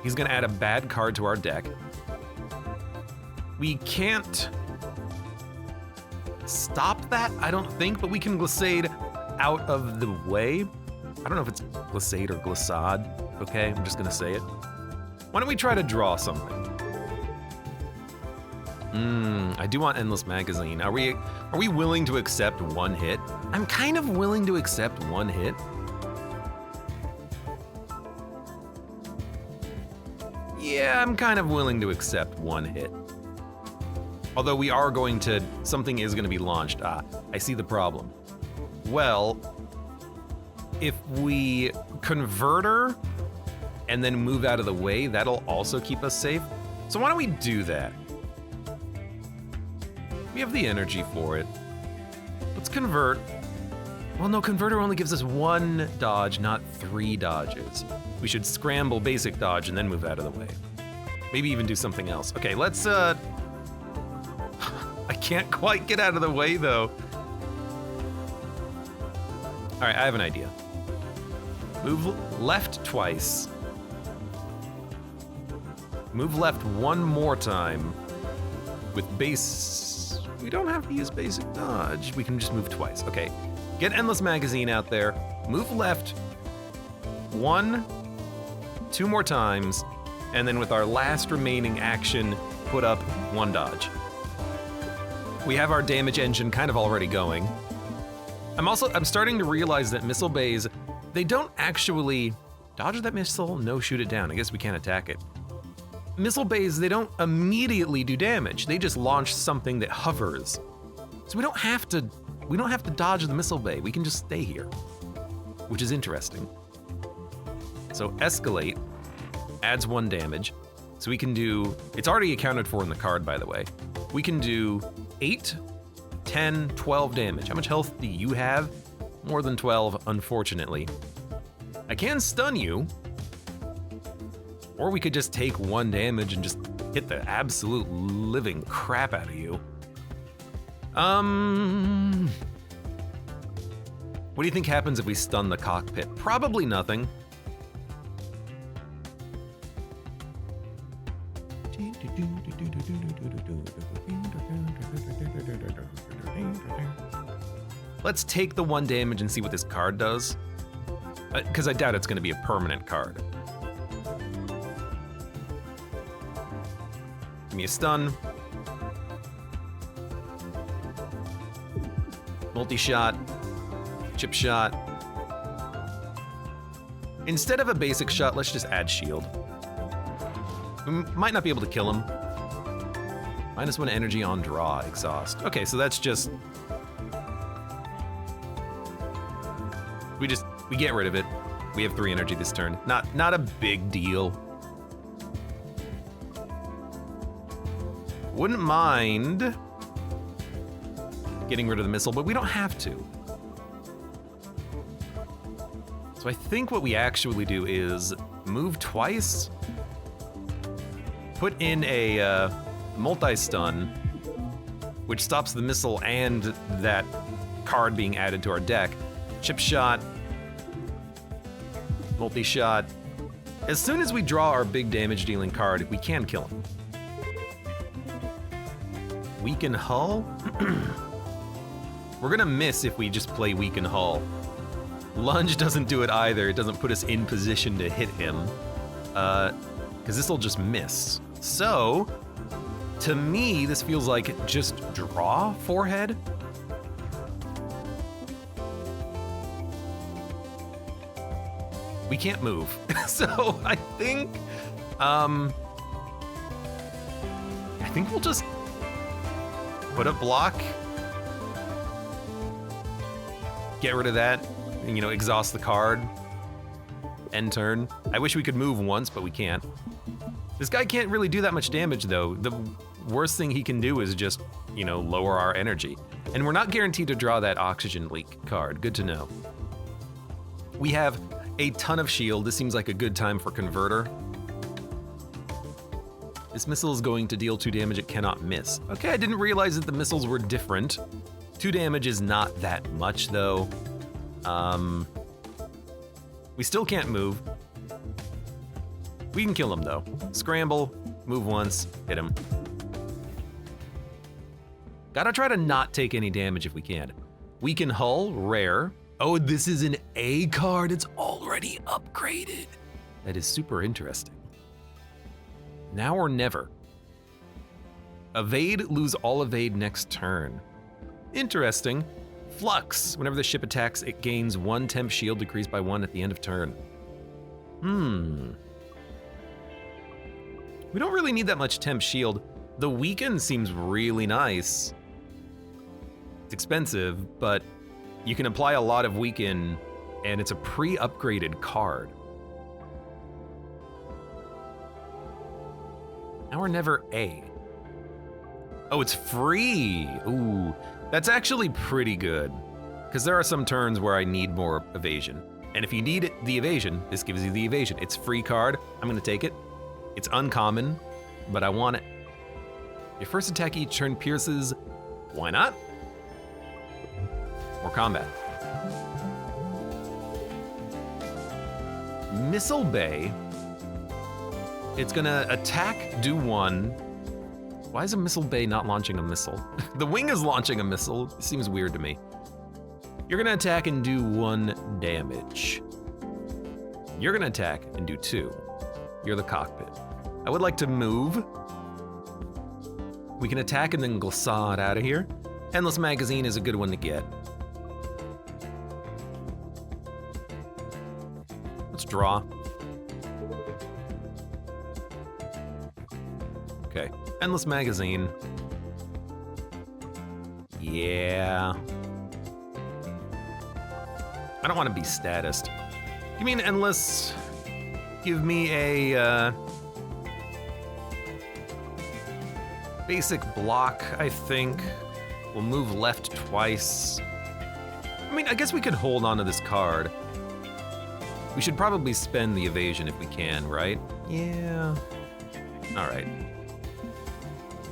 He's gonna add a bad card to our deck. We can't stop that, I don't think, but we can glissade out of the way. I don't know if it's glissade or glissade, okay? I'm just gonna say it. Why don't we try to draw something? I do want Endless Magazine. Are we willing to accept 1 hit? I'm kind of willing to accept 1 hit. Yeah, I'm kind of willing to accept 1 hit. Although we are going to, something is going to be launched. Ah, I see the problem. Well, if we convert her and then move out of the way, that'll also keep us safe. So why don't we do that? We have the energy for it. Let's convert. Well, no, converter only gives us 1 dodge, not 3 dodges. We should scramble basic dodge and then move out of the way. Maybe even do something else. Okay, let's, I can't quite get out of the way, though. All right, I have an idea. Move left twice. Move left 1 more time. With base... We don't have to use basic dodge. We can just move twice. Okay. Get Endless Magazine out there. Move left 1, 2 more times. And then with our last remaining action, put up 1 dodge. We have our damage engine kind of already going. I'm starting to realize that missile bays, they don't actually dodge that missile, no, shoot it down. I guess we can't attack it. Missile bays, they don't immediately do damage. They just launch something that hovers. So we don't have to dodge the missile bay. We can just stay here, which is interesting. So escalate adds 1 damage. So we can do, it's already accounted for in the card, by the way. We can do 8, 10, 12 damage. How much health do you have? More than 12, unfortunately. I can stun you, or we could just take 1 damage and just hit the absolute living crap out of you. What do you think happens if we stun the cockpit? Probably nothing. Let's take the 1 damage and see what this card does. Because I doubt it's going to be a permanent card. Give me a stun. Multi-shot. Chip shot. Instead of a basic shot, let's just add shield. We might not be able to kill him. -1 energy on draw, exhaust. Okay, so that's just... We get rid of it. We have 3 energy this turn. Not a big deal. Wouldn't mind getting rid of the missile, but we don't have to. So I think what we actually do is move twice, put in a multi-stun, which stops the missile and that card being added to our deck. Chip shot, multi-shot. As soon as we draw our big damage dealing card, we can kill him. Weaken hull? We're gonna miss if we just play weaken hull. Lunge doesn't do it either. It doesn't put us in position to hit him. Because this will just miss. So, to me, this feels like just draw forehead. We can't move. So I think we'll just put a block, get rid of that, and, you know, exhaust the card, end turn. I wish we could move once, but we can't. This guy can't really do that much damage, though. The worst thing he can do is just, you know, lower our energy. And we're not guaranteed to draw that oxygen leak card. Good to know. We have a ton of shield. This seems like a good time for converter. This missile is going to deal 2 damage. It cannot miss. Okay, I didn't realize that the missiles were different. 2 damage is not that much, though. We still can't move. We can kill him, though. Scramble, move once, hit him. Gotta try to not take any damage if we can. Weaken hull, rare. Oh, this is an A card. It's already upgraded. That is super interesting. Now or never. Evade, lose all evade next turn. Interesting. Flux. Whenever the ship attacks, it gains 1 temp shield, decreased by 1 at the end of turn. We don't really need that much temp shield. The weaken seems really nice. It's expensive, but you can apply a lot of weaken and it's a pre-upgraded card. Now or never A. Oh, it's free. Ooh, that's actually pretty good. Because there are some turns where I need more evasion. And if you need the evasion, this gives you the evasion. It's free card, I'm gonna take it. It's uncommon, but I want it. Your first attack each turn pierces, why not? More combat. Missile Bay. It's gonna attack, do 1. Why is a Missile Bay not launching a missile? The wing is launching a missile. It seems weird to me. You're gonna attack and do 1 damage. You're gonna attack and do 2. You're the cockpit. I would like to move. We can attack and then glissade out of here. Endless Magazine is a good one to get. Let's draw. Okay, Endless Magazine. Yeah. I don't want to be statist. Give me an endless. Give me a basic block, I think. We'll move left twice. I mean, I guess we could hold on to this card. We should probably spend the evasion if we can, right? Yeah. All right.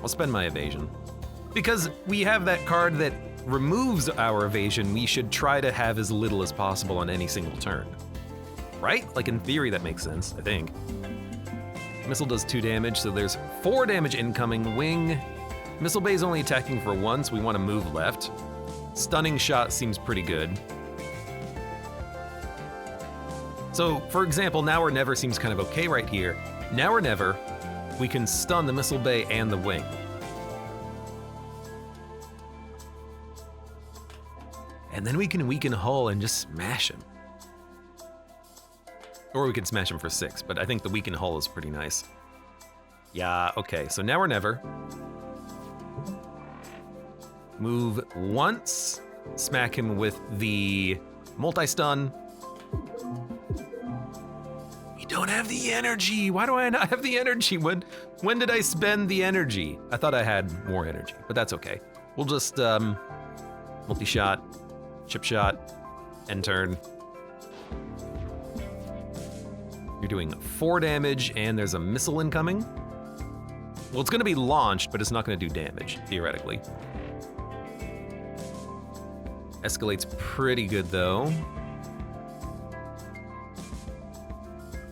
I'll spend my evasion. Because we have that card that removes our evasion, we should try to have as little as possible on any single turn. Right? Like in theory that makes sense, I think. Missile does 2 damage, so there's 4 damage incoming. Wing. Missile Bay is only attacking for 1, so we want to move left. Stunning Shot seems pretty good. So, for example, Now or Never seems kind of okay right here. Now or Never, we can stun the Missile Bay and the Wing. And then we can weaken Hull and just smash him. Or we could smash him for 6, but I think the weaken Hull is pretty nice. Yeah, okay, so Now or Never. Move once, smack him with the multi-stun. We don't have the energy. Why do I not have the energy? When did I spend the energy? I thought I had more energy, but that's okay. We'll just multi-shot, chip shot, end turn. You're doing 4 damage and there's a missile incoming. Well, it's gonna be launched, but it's not gonna do damage, theoretically. Escalate's pretty good though.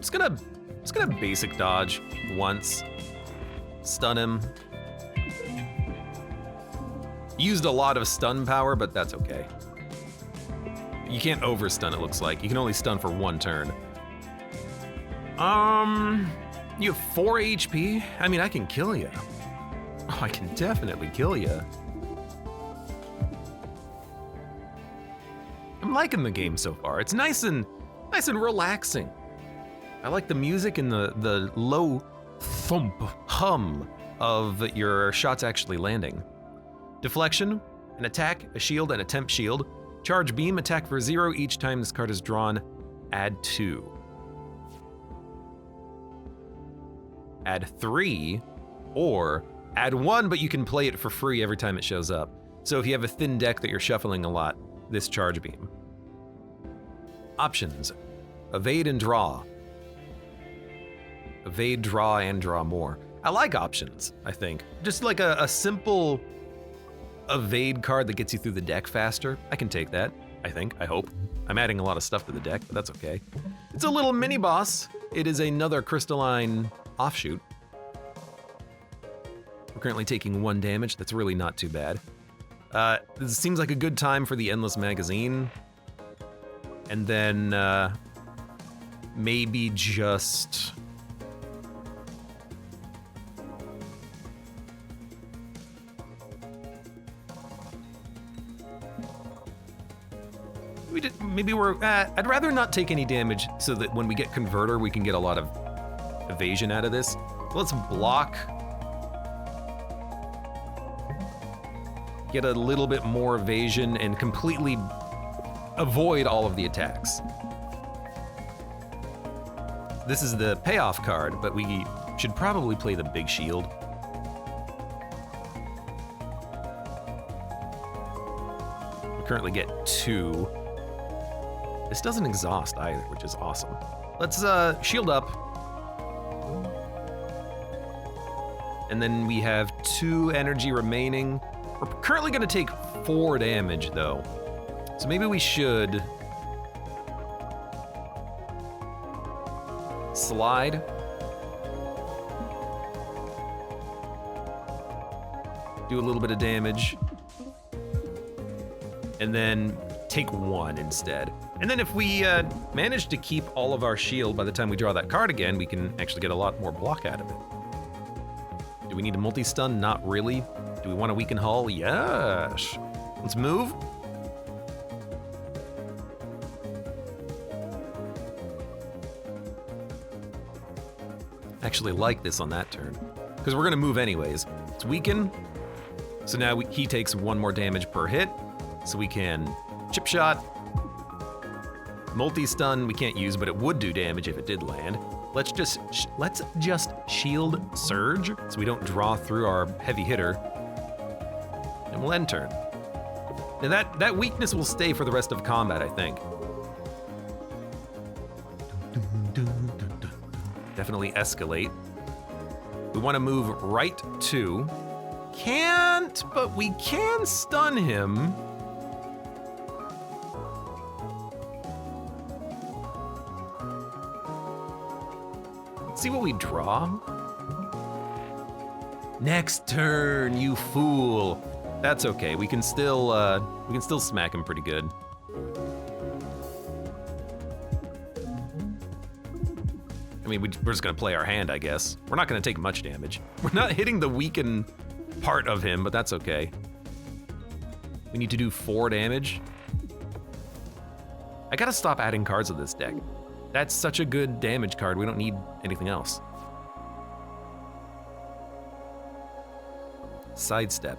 Just gonna basic dodge once. Stun him. Used a lot of stun power, but that's okay. You can't overstun, it looks like. You can only stun for 1 turn. You have 4 HP? I mean, I can kill you. Oh, I can definitely kill you. I'm liking the game so far. It's nice and relaxing. I like the music and the low thump, hum of your shots actually landing. Deflection, an attack, a shield, and a temp shield. Charge beam, attack for 0 each time this card is drawn. Add 2. Add 3, or add 1, but you can play it for free every time it shows up. So if you have a thin deck that you're shuffling a lot, this charge beam. Options, evade and draw. Evade, draw, and draw more. I like options, I think. Just like a simple evade card that gets you through the deck faster. I can take that, I think, I hope. I'm adding a lot of stuff to the deck, but that's okay. It's a little mini boss. It is another crystalline offshoot. We're currently taking 1 damage. That's really not too bad. This seems like a good time for the Endless Magazine. And then maybe just... I'd rather not take any damage so that when we get Converter, we can get a lot of evasion out of this. Let's block. Get a little bit more evasion and completely avoid all of the attacks. This is the payoff card, but we should probably play the big shield. We currently get 2. This doesn't exhaust either, which is awesome. Let's shield up. And then we have 2 energy remaining. We're currently gonna take 4 damage though. So maybe we should slide. Do a little bit of damage. And then take 1 instead. And then if we manage to keep all of our shield by the time we draw that card again, we can actually get a lot more block out of it. Do we need a multi-stun? Not really. Do we want a weaken hull? Yes. Let's move. Actually like this on that turn, because we're gonna move anyways. It's weaken, so now he takes 1 more damage per hit, so we can chip shot. Multi-stun we can't use, but it would do damage if it did land. Let's just shield surge, so we don't draw through our heavy hitter, and we'll end turn. Now that weakness will stay for the rest of combat, I think. Definitely escalate. We want to move right to. Can't, but we can stun him. Let's see what we draw. Next turn, you fool. That's okay. We can still smack him pretty good. I mean, we're just gonna play our hand, I guess. We're not gonna take much damage. We're not hitting the weaken part of him, but that's okay. We need to do 4 damage. I gotta stop adding cards to this deck. That's such a good damage card, we don't need anything else. Sidestep.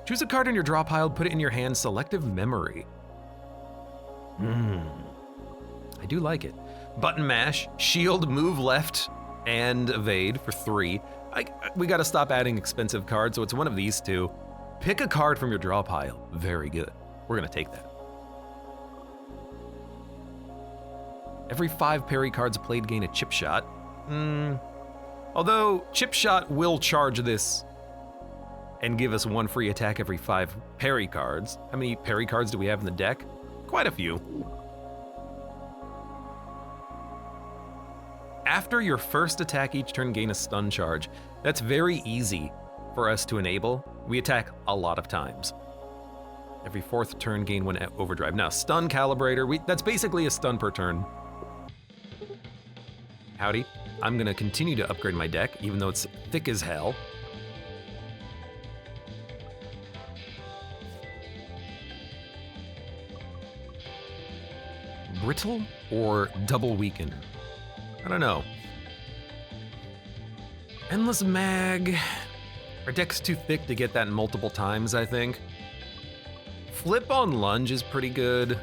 Choose a card in your draw pile, put it in your hand, selective memory. I do like it. Button mash, shield, move left, and evade for 3. We gotta stop adding expensive cards, so it's one of these 2. Pick a card from your draw pile. Very good. We're gonna take that. Every 5 parry cards played gain a chip shot. Although chip shot will charge this and give us 1 free attack every 5 parry cards. How many parry cards do we have in the deck? Quite a few. After your first attack each turn, gain a stun charge. That's very easy for us to enable. We attack a lot of times. Every 4th turn, gain 1 overdrive. Now, stun calibrator, that's basically a stun per turn. Howdy. I'm gonna continue to upgrade my deck, even though it's thick as hell. Brittle or double weaken? I don't know. Endless mag. Our deck's too thick to get that multiple times, I think. Flip on lunge is pretty good.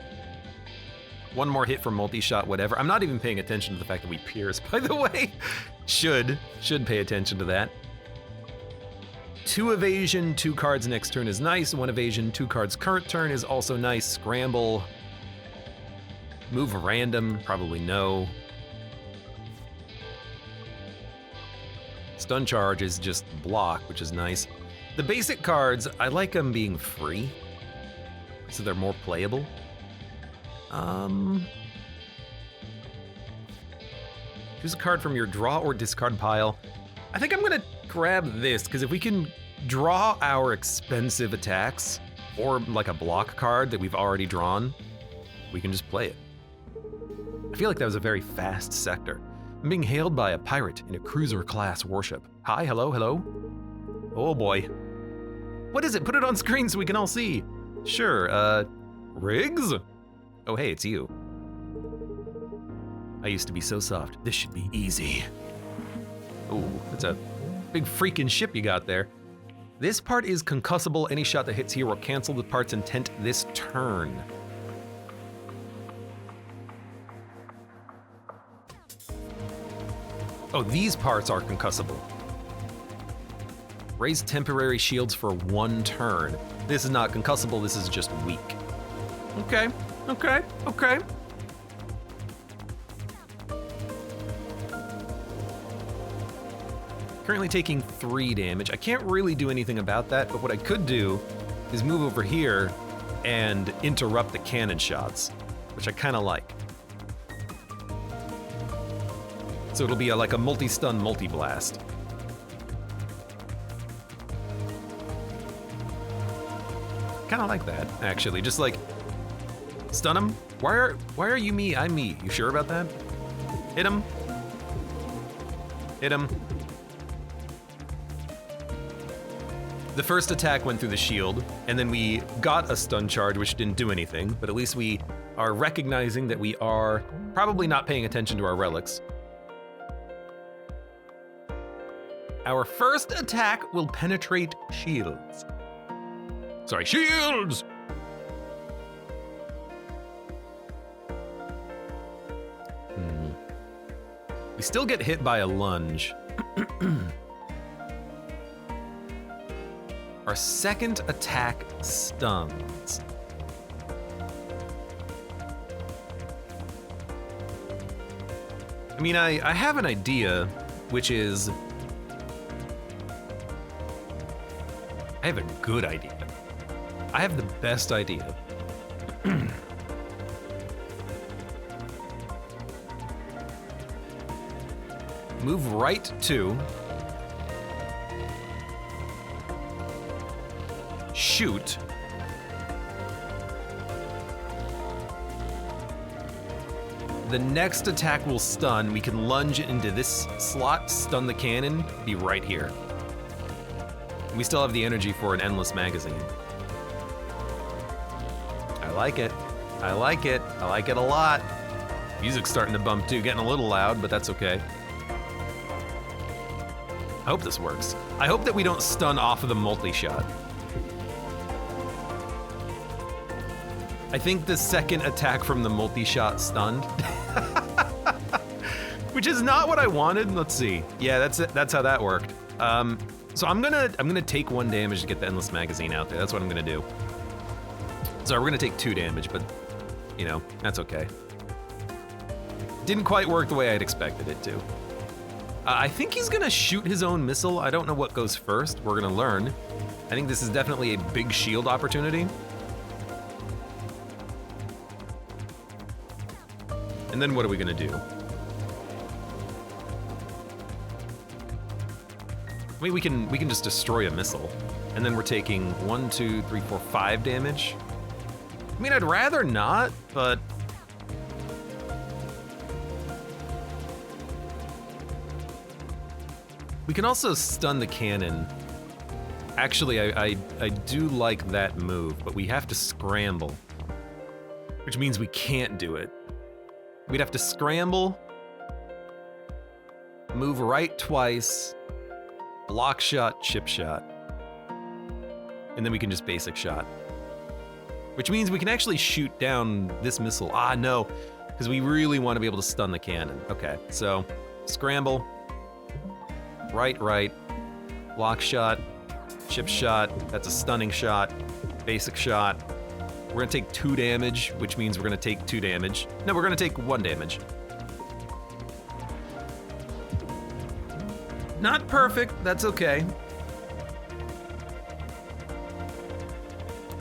1 more hit for multi-shot, whatever. I'm not even paying attention to the fact that we pierce, by the way. Should pay attention to that. 2 evasion, 2 cards next turn is nice. 1 evasion, 2 cards current turn is also nice. Scramble. Move random, probably no. Stun charge is just block, which is nice. The basic cards, I like them being free, so they're more playable. Choose a card from your draw or discard pile. I think I'm gonna grab this, because if we can draw our expensive attacks, or like a block card that we've already drawn, we can just play it. I feel like that was a very fast sector. I'm being hailed by a pirate in a cruiser-class warship. Hi, hello, hello? Oh boy. What is it? Put it on screen so we can all see. Sure, Riggs? Oh hey, it's you. I used to be so soft. This should be easy. Oh, that's a big freaking ship you got there. This part is concussable. Any shot that hits here will cancel the part's intent this turn. Oh, these parts are concussable. Raise temporary shields for 1 turn. This is not concussable, this is just weak. Okay, okay, okay. Currently taking 3 damage. I can't really do anything about that, but what I could do is move over here and interrupt the cannon shots, which I kind of like. So it'll be like a multi-stun, multi-blast. Kind of like that, actually. Just like, stun him. Why are you me? I'm me. You sure about that? Hit him. Hit him. The first attack went through the shield, and then we got a stun charge, which didn't do anything, but at least we are recognizing that we are probably not paying attention to our relics. Our first attack will penetrate shields. Sorry, shields! We still get hit by a lunge. Our second attack stuns. I mean, I have an idea, which is... I have a good idea. I have the best idea. Move right 2. Shoot. The next attack will stun. We can lunge into this slot, stun the cannon, be right here. We still have the energy for an endless magazine. I like it. I like it. I like it a lot. Music's starting to bump too, getting a little loud, but that's okay. I hope this works. I hope that we don't stun off of the multi-shot. I think the second attack from the multi-shot stunned. Which is not what I wanted. Let's see. Yeah, that's how that worked. So I'm gonna take 1 damage to get the endless magazine out there. That's what I'm gonna do. Sorry, we're gonna take 2 damage, but you know, that's okay. Didn't quite work the way I'd expected it to. I think he's gonna shoot his own missile. I don't know what goes first. We're gonna learn. I think this is definitely a big shield opportunity. And then what are we gonna do? I mean, we can just destroy a missile. And then we're taking 1, 2, 3, 4, 5 damage. I mean, I'd rather not, but... We can also stun the cannon. Actually, I do like that move, but we have to scramble. Which means we can't do it. We'd have to scramble, move right twice, block shot, chip shot. And then we can just basic shot. Which means we can actually shoot down this missile. Ah, no, because we really want to be able to stun the cannon. Okay, so scramble, right, block shot, chip shot, that's a stunning shot, basic shot. We're gonna take 2 damage, which means we're gonna take 2 damage. No, we're gonna take 1 damage. Not perfect, that's okay.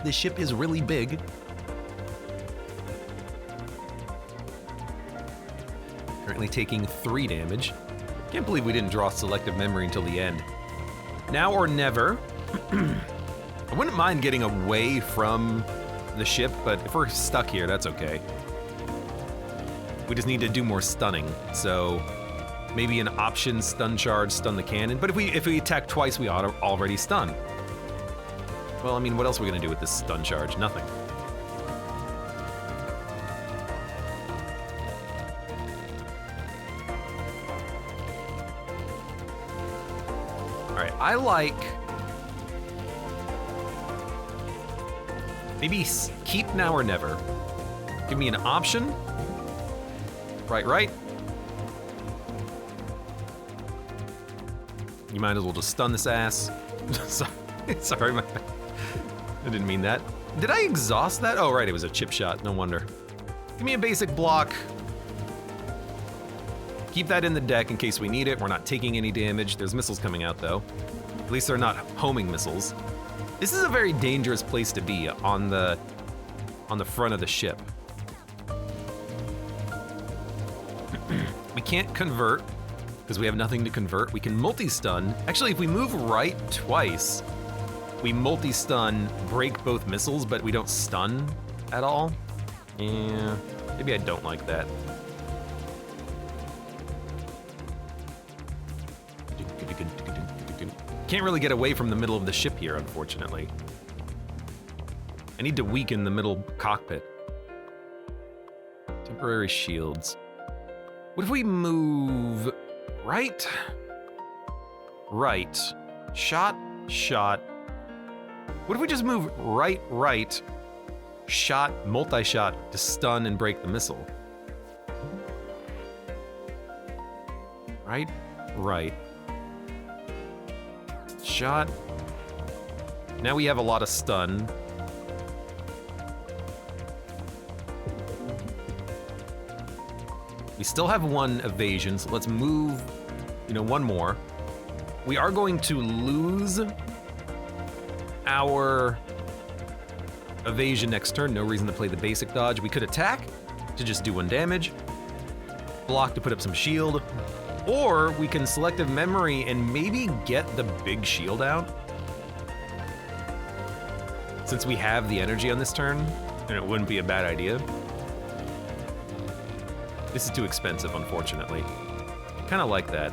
The ship is really big. Currently taking 3 damage. Can't believe we didn't draw selective memory until the end. Now or never. I wouldn't mind getting away from the ship, but if we're stuck here, that's okay. We just need to do more stunning, so maybe an option stun charge, stun the cannon. But if we attack twice, we ought to already stun. Well, I mean, what else are we gonna do with this stun charge? Nothing. All right, I like... Maybe keep now or never. Give me an option. Right. You might as well just stun this ass. Sorry, I didn't mean that. Did I exhaust that? Oh, right, it was a chip shot, no wonder. Give me a basic block. Keep that in the deck in case we need it. We're not taking any damage. There's missiles coming out, though. At least they're not homing missiles. This is a very dangerous place to be on the front of the ship. We can't convert because we have nothing to convert. We can multi-stun. Actually, if we move right twice, we multi-stun, break both missiles, but we don't stun at all. Yeah, maybe I don't like that. Can't really get away from the middle of the ship here, unfortunately. I need to weaken the middle cockpit. Temporary shields. What if we move right? Right. Shot, shot. What if we just move right, right, shot, multi-shot to stun and break the missile? Right, right. Shot. Now we have a lot of stun. We still have one evasion, so let's move, one more. We are going to lose our evasion next turn. No reason to play the basic dodge. We could attack to just do 1 damage, block to put up some shield, or we can selective memory and maybe get the big shield out. Since we have the energy on this turn, and it wouldn't be a bad idea. This is too expensive, unfortunately. I kind of like that.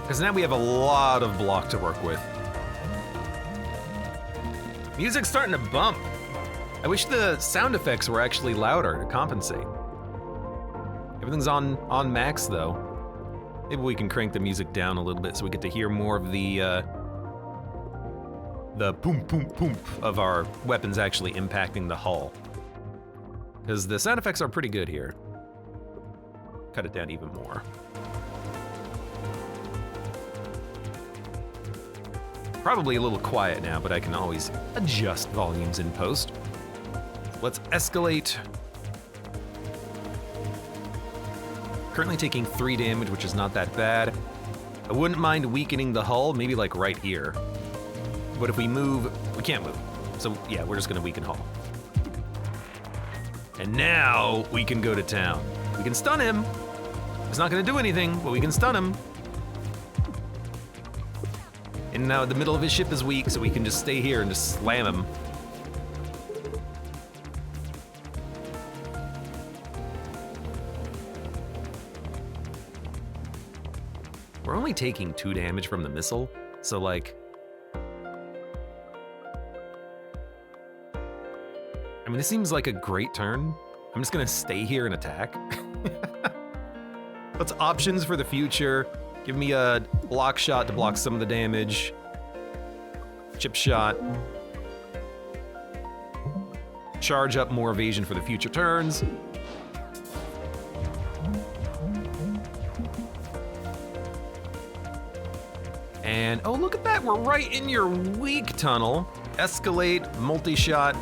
Because now we have a lot of block to work with. Music's starting to bump. I wish the sound effects were actually louder to compensate. Everything's on max though. Maybe we can crank the music down a little bit so we get to hear more of the boom, boom, boom of our weapons actually impacting the hull. Because the sound effects are pretty good here. Cut it down even more. Probably a little quiet now, but I can always adjust volumes in post. Let's escalate. Currently taking 3 damage, which is not that bad. I wouldn't mind weakening the hull, maybe like right here. But if we move, we can't move. So yeah, we're just gonna weaken hull. And now we can go to town. We can stun him. It's not gonna do anything, but we can stun him. And now the middle of his ship is weak, so we can just stay here and just slam him. We're only taking 2 damage from the missile, so like, I mean, this seems like a great turn. I'm just gonna stay here and attack. What's options for the future? Give me a block shot to block some of the damage. Chip shot. Charge up more evasion for the future turns. And, oh, look at that, we're right in your weak tunnel. Escalate, multi-shot.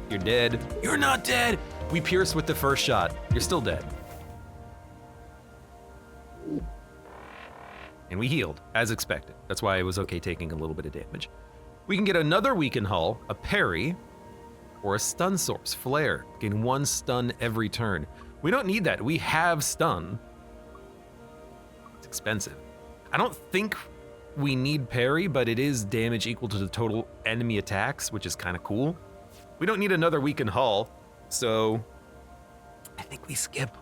You're dead. You're not dead. We pierced with the first shot. You're still dead. And we healed, as expected. That's why it was okay taking a little bit of damage. We can get another weakened hull, a parry, or a stun source, flare. Gain 1 stun every turn. We don't need that. We have stun. It's expensive. I don't think we need parry, but it is damage equal to the total enemy attacks, which is kind of cool. We don't need another weakened hull, so I think we skip.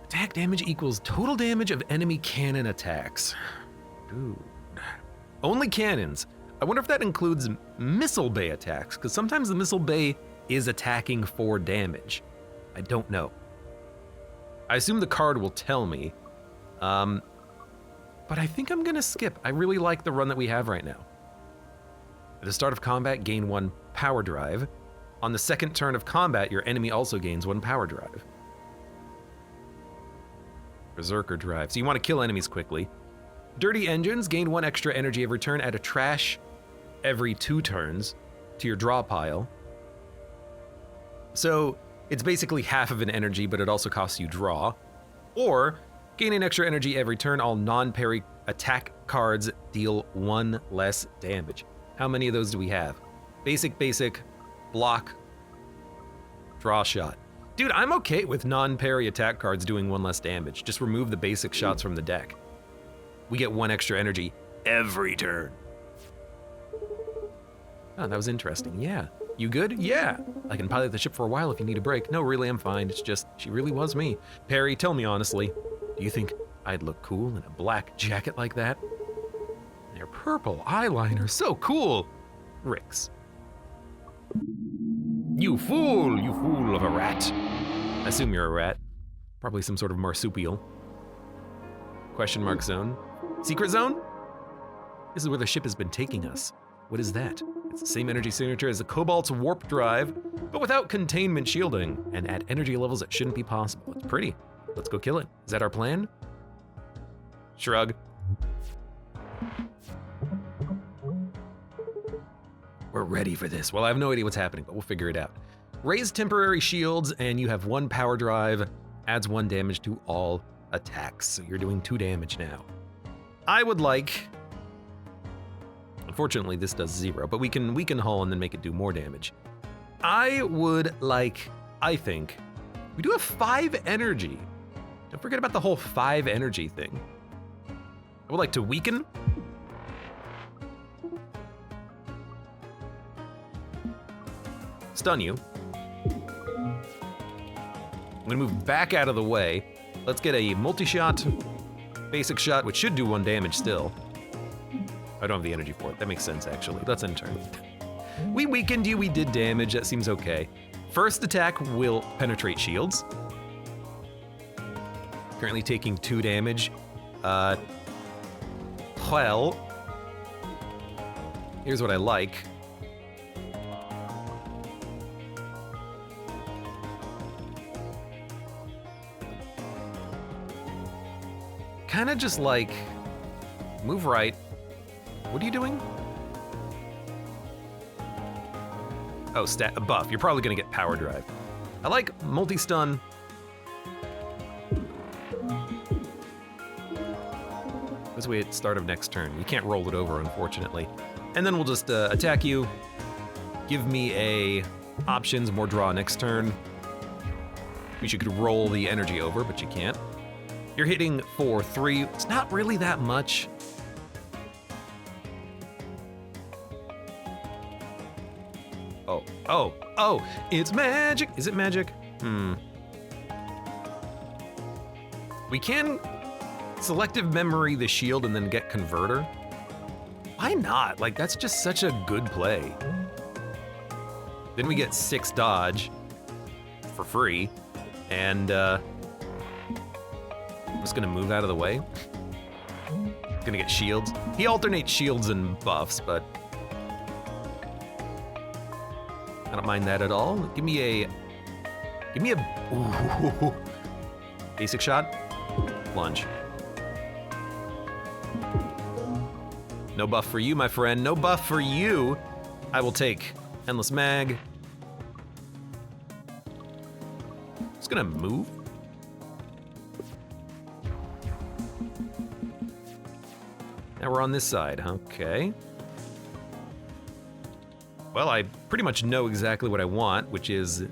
Attack damage equals total damage of enemy cannon attacks. Dude. Only cannons. I wonder if that includes missile bay attacks, because sometimes the missile bay is attacking for damage. I don't know. I assume the card will tell me. But I think I'm gonna skip. I really like the run that we have right now. At the start of combat, gain 1 power drive. On the second turn of combat, your enemy also gains 1 power drive. Berserker drive. So you want to kill enemies quickly. Dirty engines gain 1 extra energy every turn. Add a trash every 2 turns to your draw pile. So it's basically half of an energy, but it also costs you draw. Or gain an extra energy every turn. All non-parry attack cards deal 1 less damage. How many of those do we have? Basic, block, draw shot. Dude, I'm okay with non-parry attack cards doing 1 less damage. Just remove the basic shots from the deck. We get 1 extra energy every turn. Oh, that was interesting. Yeah. You good? Yeah. I can pilot the ship for a while if you need a break. No, really, I'm fine. It's just, she really was me. Perry, tell me honestly, do you think I'd look cool in a black jacket like that? And your purple eyeliner, so cool. Rix. You fool of a rat. I assume you're a rat. Probably some sort of marsupial. Question mark zone. Secret zone? This is where the ship has been taking us. What is that? It's the same energy signature as the Cobalt's warp drive, but without containment shielding, and at energy levels that shouldn't be possible. It's pretty. Let's go kill it. Is that our plan? Shrug. We're ready for this. Well, I have no idea what's happening, but we'll figure it out. Raise temporary shields, and you have 1 power drive. Adds 1 damage to all attacks. So you're doing 2 damage now. I would like... Unfortunately, this does 0, but we can hull and then make it do more damage. I would like, I think, we do have 5 energy. Don't forget about the whole 5 energy thing. I would like to weaken. Stun you. I'm gonna move back out of the way. Let's get a multi-shot, basic shot, which should do 1 damage still. I don't have the energy for it. That makes sense, actually. That's in turn. We weakened you, we did damage. That seems okay. First attack will penetrate shields. Currently taking 2 damage. Well, here's what I like. Kind of just like, move right. What are you doing? Oh, buff. You're probably gonna get power drive. I like multi-stun. This way at start of next turn. You can't roll it over, unfortunately. And then we'll just attack you. Give me a options, more draw next turn. Wish you could roll the energy over, but you can't. You're hitting for 3. It's not really that much. Oh, it's magic. Is it magic? We can selective memory the shield and then get converter. Why not? Like, that's just such a good play. Then we get 6 dodge for free, and I'm just gonna move out of the way. Gonna get shields. He alternates shields and buffs, but I don't mind that at all. Give me a ooh. Basic shot, lunge. No buff for you, my friend. No buff for you. I will take endless mag. Just gonna move. Now we're on this side, okay. Well, I pretty much know exactly what I want, which is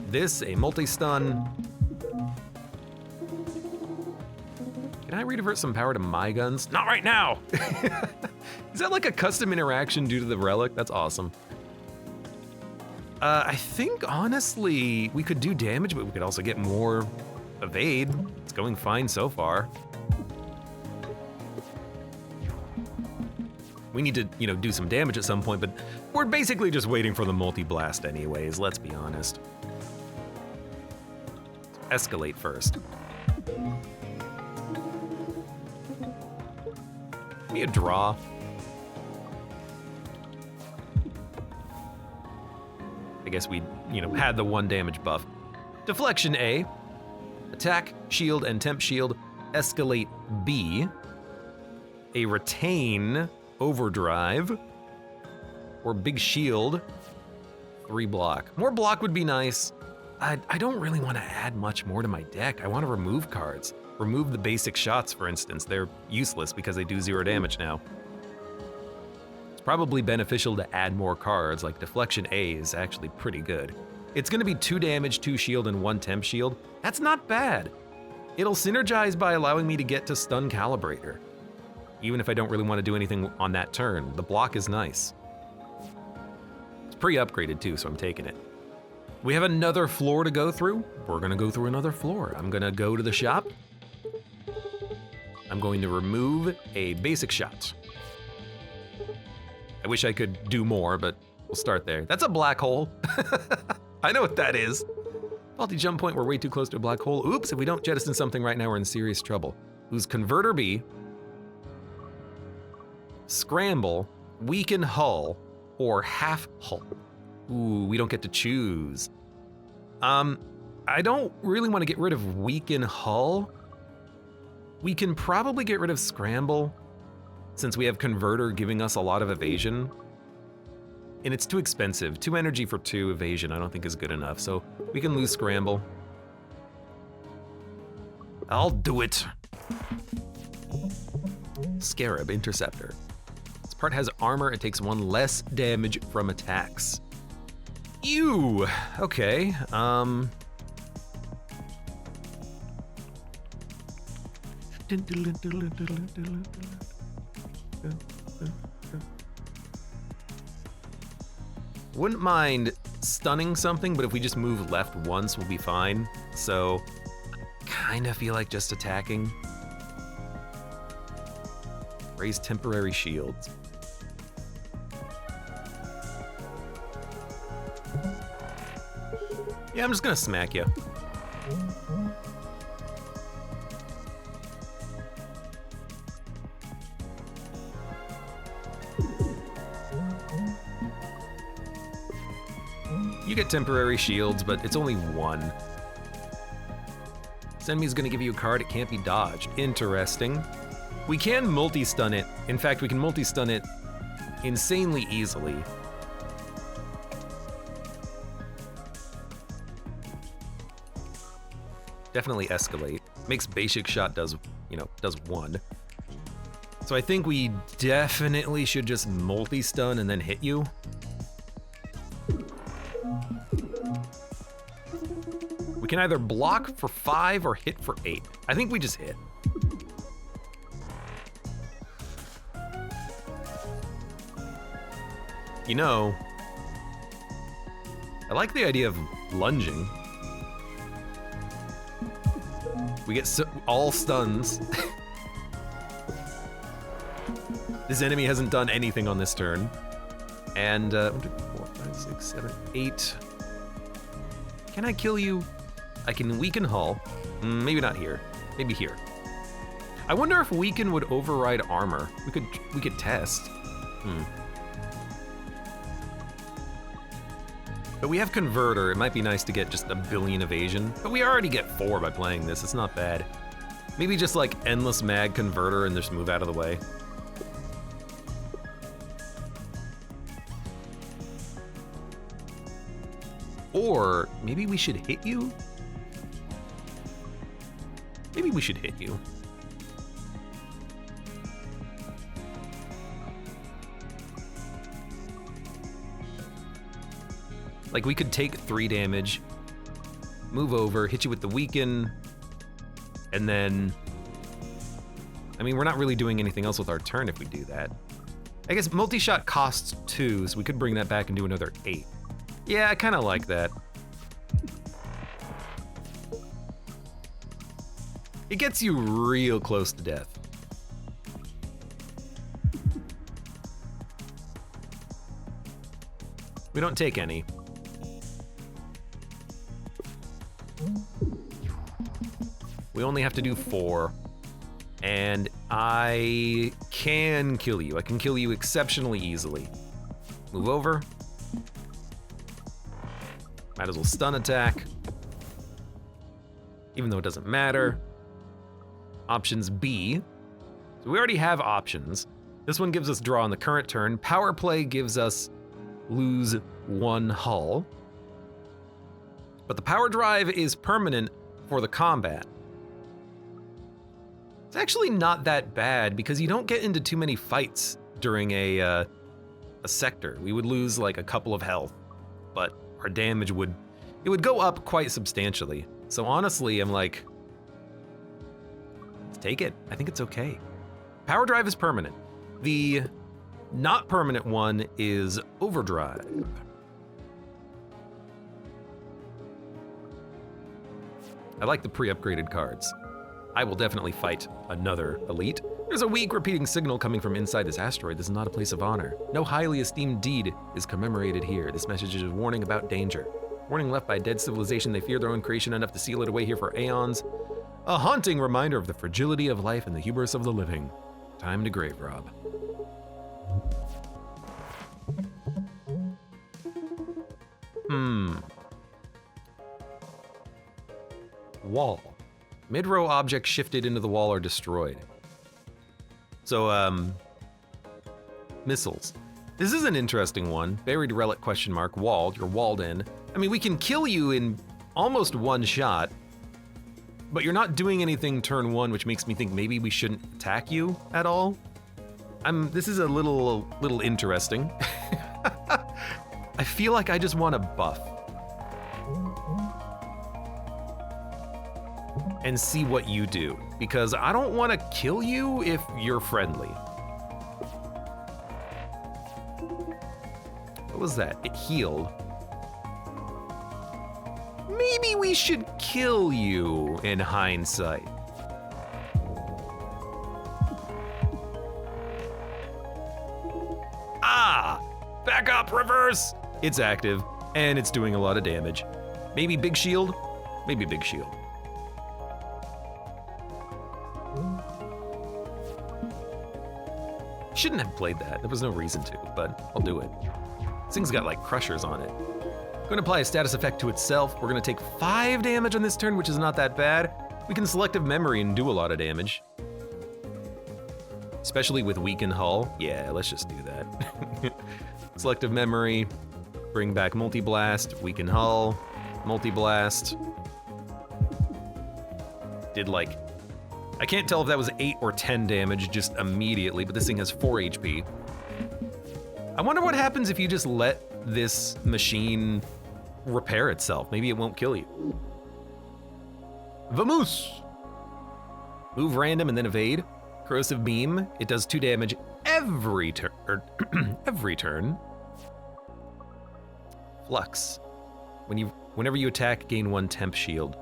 this, a multi-stun. Can I redivert some power to my guns? Not right now! Is that like a custom interaction due to the relic? That's awesome. I think, honestly, we could do damage, but we could also get more evade. It's going fine so far. We need to, do some damage at some point, but we're basically just waiting for the multi-blast anyways, let's be honest. Escalate first. Give me a draw. I guess we, had the 1 damage buff. Deflection A. Attack, shield, and temp shield escalate B. A retain overdrive. Or big shield, 3 block. More block would be nice. I don't really want to add much more to my deck. I want to remove cards. Remove the basic shots, for instance. They're useless because they do 0 damage now. It's probably beneficial to add more cards, like Deflection A is actually pretty good. It's going to be 2 damage, 2 shield, and 1 temp shield. That's not bad. It'll synergize by allowing me to get to Stun Calibrator. Even if I don't really want to do anything on that turn, the block is nice. It's pre-upgraded too, so I'm taking it. We have another floor to go through. We're going to go through another floor. I'm going to go to the shop. I'm going to remove a basic shot. I wish I could do more, but we'll start there. That's a black hole. I know what that is. Faulty jump point, we're way too close to a black hole. Oops, if we don't jettison something right now, we're in serious trouble. Lose Converter B. Scramble, weaken hull, or half hull. Ooh, we don't get to choose. I don't really want to get rid of weaken hull. We can probably get rid of Scramble, since we have Converter giving us a lot of evasion. And it's too expensive. 2 energy for 2 evasion I don't think is good enough, so we can lose Scramble. I'll do it. Scarab Interceptor. This part has armor, it takes 1 less damage from attacks. Ew, okay, Wouldn't mind stunning something, but if we just move left once, we'll be fine. So, kinda feel like just attacking. Raise temporary shields. Yeah, I'm just gonna smack you. You get temporary shields, but it's only 1. This enemy's gonna give you a card, it can't be dodged. Interesting. We can multi-stun it. In fact, we can multi-stun it insanely easily. Definitely escalate. Makes basic shot does 1. So I think we definitely should just multi-stun and then hit you. We can either block for 5 or hit for 8. I think we just hit. I like the idea of lunging. We get all stuns. This enemy hasn't done anything on this turn. And 1, 2, 4, 5, 6, 7, 8. Can I kill you? I can weaken hull. Maybe not here. Maybe here. I wonder if weaken would override armor. We could test. But we have Converter. It might be nice to get just 1 billion evasion. But we already get 4 by playing this. It's not bad. Maybe just like endless mag Converter and just move out of the way. Or maybe we should hit you? Maybe we should hit you. Like, we could take 3 damage, move over, hit you with the weaken, and then... I mean, we're not really doing anything else with our turn if we do that. I guess multi-shot costs 2, so we could bring that back and do another 8. Yeah, I kind of like that. It gets you real close to death. We don't take any. We only have to do 4. And I can kill you. I can kill you exceptionally easily. Move over. Might as well stun attack. Even though it doesn't matter. Options B. So we already have options. This one gives us draw on the current turn. Power play gives us lose 1 hull. But the power drive is permanent for the combat. It's actually not that bad because you don't get into too many fights during a sector. We would lose like a couple of health, but our damage would go up quite substantially. So honestly, I'm like, let's take it. I think it's okay. Power drive is permanent. The not permanent one is overdrive. I like the pre-upgraded cards. I will definitely fight another elite. There's a weak repeating signal coming from inside this asteroid. This is not a place of honor. No highly esteemed deed is commemorated here. This message is a warning about danger. Warning left by a dead civilization. They fear their own creation enough to seal it away here for aeons. A haunting reminder of the fragility of life and the hubris of the living. Time to grave rob. Wall. Mid-row objects shifted into the wall or destroyed. So, missiles. This is an interesting one. Buried relic question mark, walled, you're walled in. I mean, we can kill you in almost one shot, but you're not doing anything turn one, which makes me think maybe we shouldn't attack you at all. This is a little interesting. I feel like I just want to buff. And see what you do, because I don't want to kill you if you're friendly. What was that? It healed. Maybe we should kill you in hindsight. Ah! Back up, reverse! It's active, and it's doing a lot of damage. Maybe big shield? Maybe big shield. Shouldn't have played that. There was no reason to, but I'll do it. This thing's got like crushers on it. Going to apply a status effect to itself. We're going to take 5 damage on this turn, which is not that bad. We can selective memory and do a lot of damage. Especially with weakened hull. Yeah, let's just do that. Selective memory, bring back multi-blast, weaken hull, multi-blast. Did like, I can't tell if that was 8 or 10 damage just immediately, but this thing has 4 HP. I wonder what happens if you just let this machine repair itself. Maybe it won't kill you. Vamoose! Move random and then evade. Corrosive beam, it does 2 damage every turn. Every turn. Flux. Whenever you attack, gain 1 temp shield.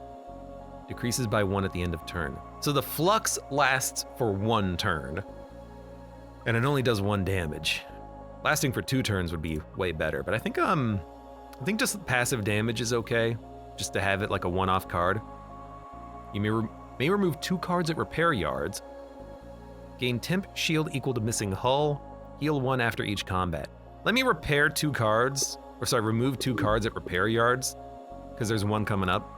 Decreases by 1 at the end of turn. So the flux lasts for 1 turn. And it only does 1 damage. Lasting for 2 turns would be way better, but I think just passive damage is okay. Just to have it like a one-off card. You may remove 2 cards at repair yards. Gain temp shield equal to missing hull. Heal 1 after each combat. Let me repair 2 cards, or sorry, remove 2 cards at repair yards, because there's 1 coming up.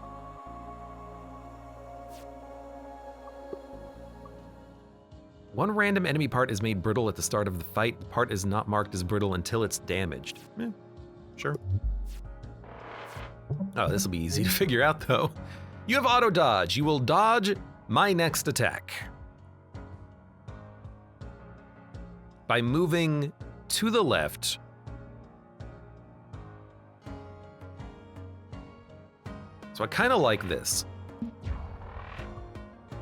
One random enemy part is made brittle at the start of the fight. The part is not marked as brittle until it's damaged. Sure. Oh, this will be easy to figure out though. You have auto dodge. You will dodge my next attack by moving to the left. So I kind of like this.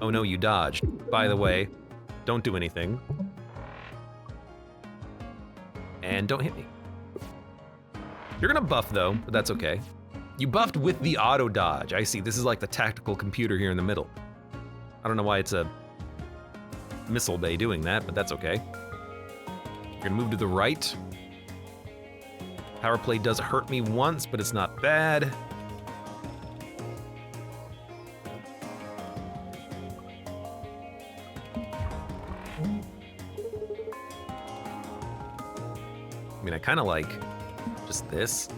Oh no, you dodged. By the way, don't do anything. And don't hit me. You're gonna buff though, but that's okay. You buffed with the auto dodge. I see, this is like the tactical computer here in the middle. I don't know why it's a missile bay doing that, but that's okay. You're gonna move to the right. Power play does hurt me once, but it's not bad. I mean, I kind of like just this.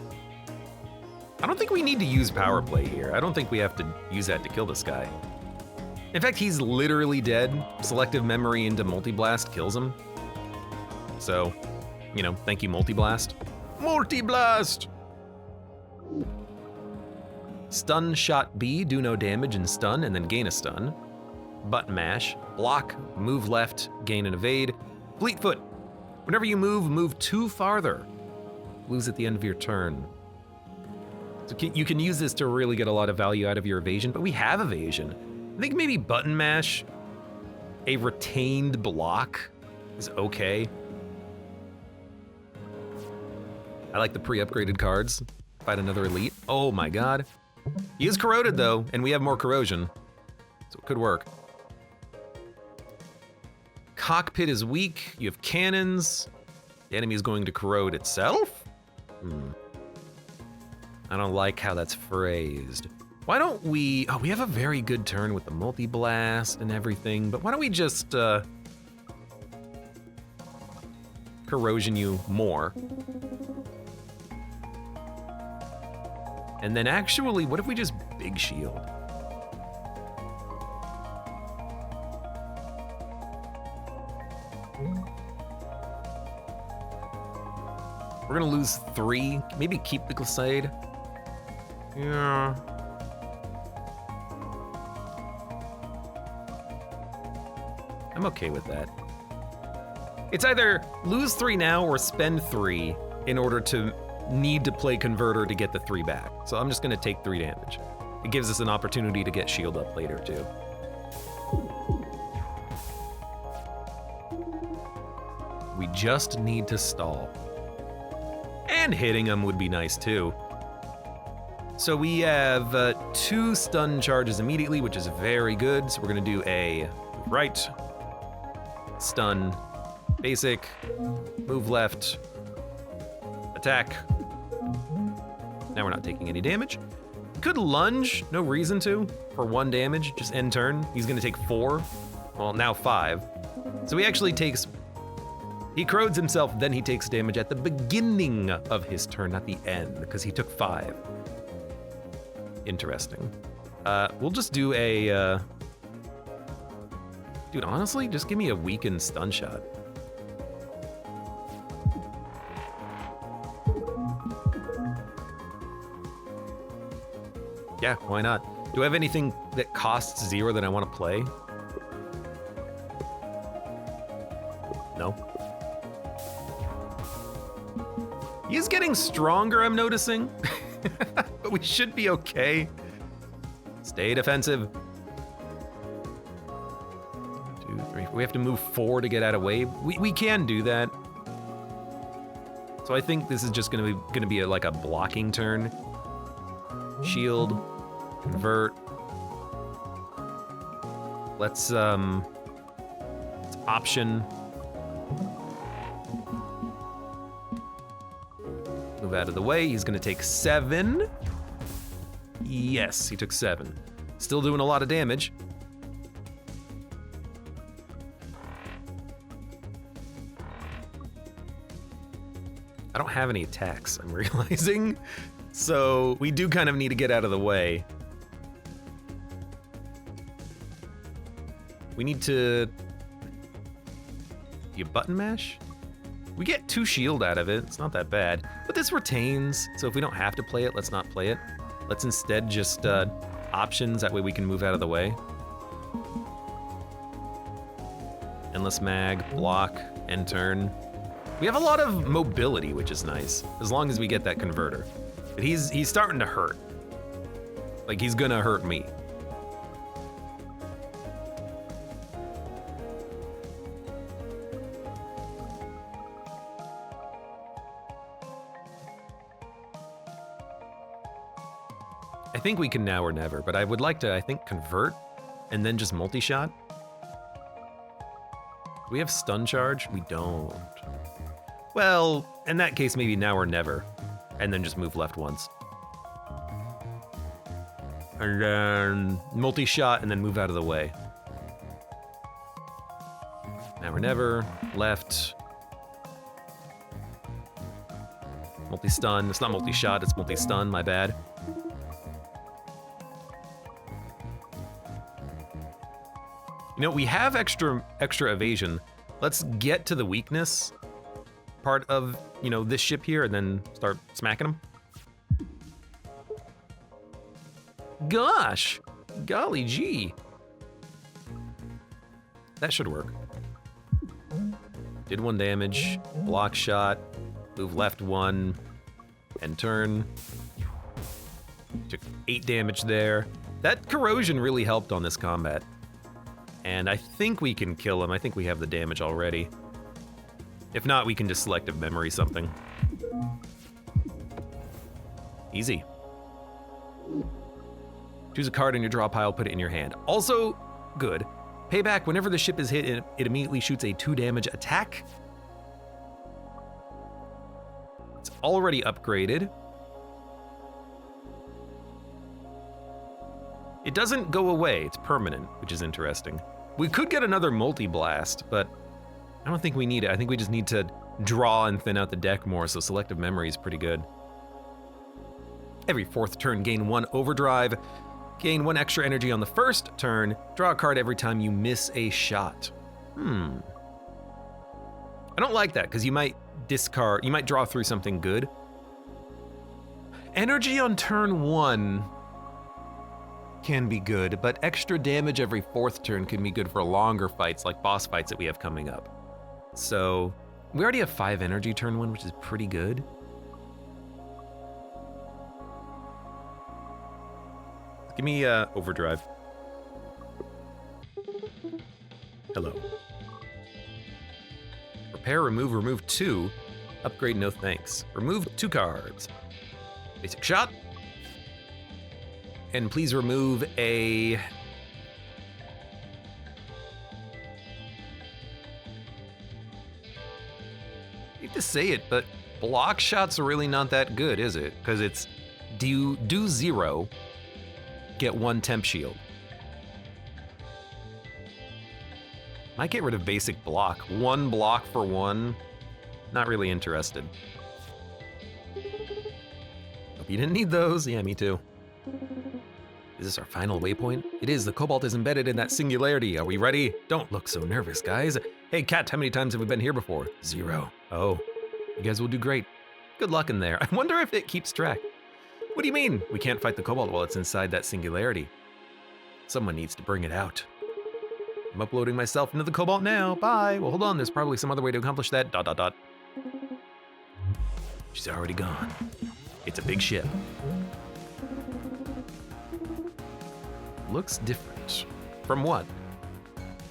I don't think we need to use power play here. I don't think we have to use that to kill this guy. In fact, he's literally dead. Selective memory into Multi-Blast kills him. So, you know, thank you, Multi-Blast. Multi-Blast! Stun shot B, do no damage and stun, and then gain a stun. Button mash, block, move left, gain and evade. Fleetfoot, whenever you move 2 farther. Lose at the end of your turn. So you can use this to really get a lot of value out of your evasion, but we have evasion. I think maybe button mash, a retained block is okay. I like the pre-upgraded cards. Fight another elite. Oh my god. He is corroded though, and we have more corrosion. So it could work. Cockpit is weak. You have cannons. The enemy is going to corrode itself? I don't like how that's phrased. Why don't we... Oh, we have a very good turn with the multi-blast and everything, but why don't we just corrosion you more? And then actually, what if we just big shield? We're gonna lose 3. Maybe keep the Glissade. Yeah. I'm okay with that. It's either lose 3 now or spend 3 in order to need to play Converter to get the 3 back. So I'm just gonna take 3 damage. It gives us an opportunity to get shield up later too. We just need to stall. And hitting him would be nice too. So we have 2 stun charges immediately, which is very good. So we're gonna do a right, stun, basic, move left, attack. Now we're not taking any damage. Could lunge, no reason to, for 1 damage, just end turn. He's gonna take 4, well now 5. So he actually takes, he corrodes himself, then he takes damage at the beginning of his turn, not the end, because he took 5. Interesting. We'll just do a, dude, honestly, just give me a weakened stun shot. Yeah, why not? Do I have anything that costs 0 that I want to play? No. He is getting stronger, I'm noticing. But we should be okay. Stay defensive. 2, 3. We have to move 4 to get out of wave. We can do that. So I think this is just gonna be like a blocking turn. Shield, convert. Let's option. Move out of the way. He's gonna take 7. Yes, he took 7. Still doing a lot of damage. I don't have any attacks, I'm realizing. So we do kind of need to get out of the way. We need to... Do you button mash? We get 2 shield out of it, it's not that bad. But this retains, so if we don't have to play it, let's not play it. Let's instead just options, that way we can move out of the way. Endless mag, block, end turn. We have a lot of mobility, which is nice, as long as we get that converter. But he's starting to hurt. Like, he's gonna hurt me. I think we can now or never, but I would like to, I think, convert and then just multi-shot. Do we have stun charge? We don't. Well, in that case, maybe now or never, and then just move left once. And then multi-shot and then move out of the way. Now or never, left. Multi-stun. It's not multi-shot, it's multi-stun, my bad. You know, we have extra evasion. Let's get to the weakness part of, you know, this ship here and then start smacking them. Gosh! Golly gee. That should work. Did 1 damage, block shot, move left 1, and turn. Took 8 damage there. That corrosion really helped on this combat. And I think we can kill him. I think we have the damage already. If not, we can just selective memory something. Easy. Choose a card in your draw pile, put it in your hand. Also, good. Payback, whenever the ship is hit, it immediately shoots a 2 damage attack. It's already upgraded. It doesn't go away, it's permanent, which is interesting. We could get another multi-blast, but I don't think we need it. I think we just need to draw and thin out the deck more, so selective memory is pretty good. Every 4th turn, gain 1 overdrive. Gain 1 extra energy on the 1st turn. Draw a card every time you miss a shot. I don't like that, because you might discard, you might draw through something good. Energy on turn 1 can be good, but extra damage every 4th turn can be good for longer fights, like boss fights that we have coming up. So, we already have 5 energy turn 1, which is pretty good. Give me overdrive. Hello. Repair, remove 2. Upgrade, no thanks. Remove 2 cards. Basic shot. And please remove a... I hate to say it, but block shot's really not that good, is it? Because it's do 0, get 1 temp shield. Might get rid of basic block. 1 block for 1. Not really interested. Hope you didn't need those. Yeah, me too. Is this our final waypoint? It is. The Cobalt is embedded in that singularity. Are we ready? Don't look so nervous, guys. Hey, Cat, how many times have we been here before? 0. Oh, you guys will do great. Good luck in there. I wonder if it keeps track. What do you mean? We can't fight the Cobalt while it's inside that singularity. Someone needs to bring it out. I'm uploading myself into the Cobalt now. Bye. Well, hold on. There's probably some other way to accomplish that. ... She's already gone. It's a big ship. Looks different. From what?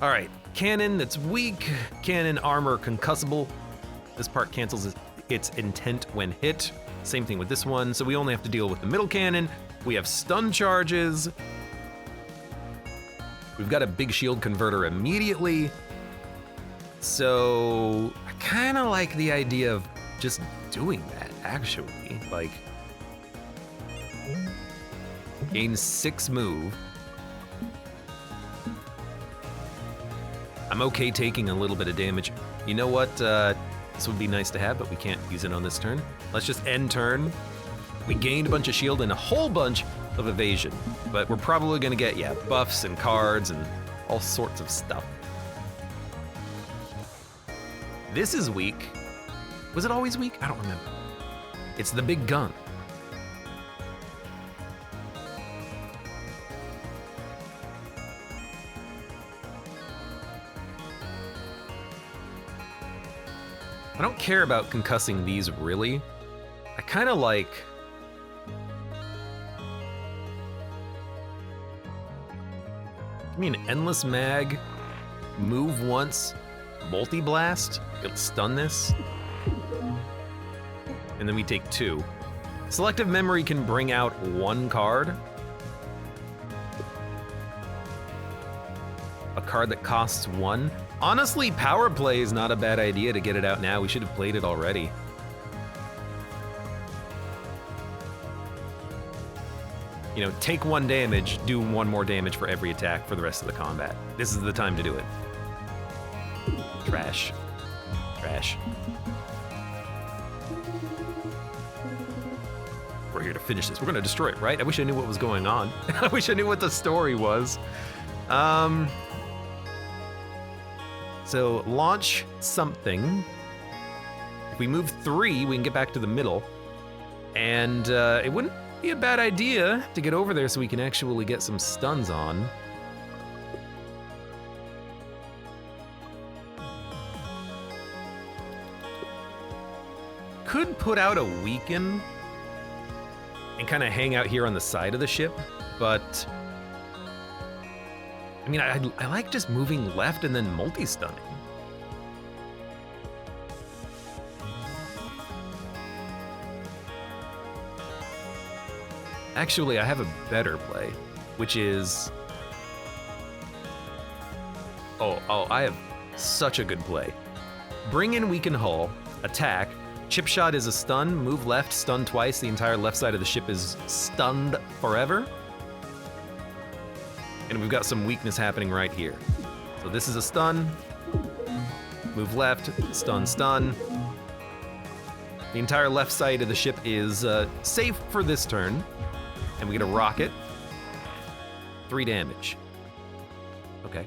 All right. Cannon that's weak. Cannon armor concussible. This part cancels its intent when hit. Same thing with this one. So we only have to deal with the middle cannon. We have stun charges. We've got a big shield converter immediately. So I kind of like the idea of just doing that, actually. Like, gain 6 move. I'm okay taking a little bit of damage. You know what? This would be nice to have, but we can't use it on this turn. Let's just end turn. We gained a bunch of shield and a whole bunch of evasion, but we're probably gonna get, yeah, buffs and cards and all sorts of stuff. This is weak. Was it always weak? I don't remember. It's the big gun. I don't care about concussing these, really. I kind of like... Give me an endless mag, move once, multi-blast, it'll stun this. And then we take 2. Selective memory can bring out 1 card. A card that costs 1. Honestly, power play is not a bad idea to get it out now. We should have played it already. You know, take 1 damage, do 1 more damage for every attack for the rest of the combat. This is the time to do it. Trash. Trash. We're here to finish this. We're gonna destroy it, right? I wish I knew what was going on. I wish I knew what the story was. So launch something. If we move 3, we can get back to the middle. And it wouldn't be a bad idea to get over there so we can actually get some stuns on. Could put out a weaken and kind of hang out here on the side of the ship, but I mean, I like just moving left and then multi-stunning. Actually, I have a better play, which is... Oh, I have such a good play. Bring in weaken hull, attack, chip shot is a stun, move left, stun twice, the entire left side of the ship is stunned forever. And we've got some weakness happening right here. So this is a stun, move left, stun, stun. The entire left side of the ship is safe for this turn. And we get a rocket. 3 damage. Okay.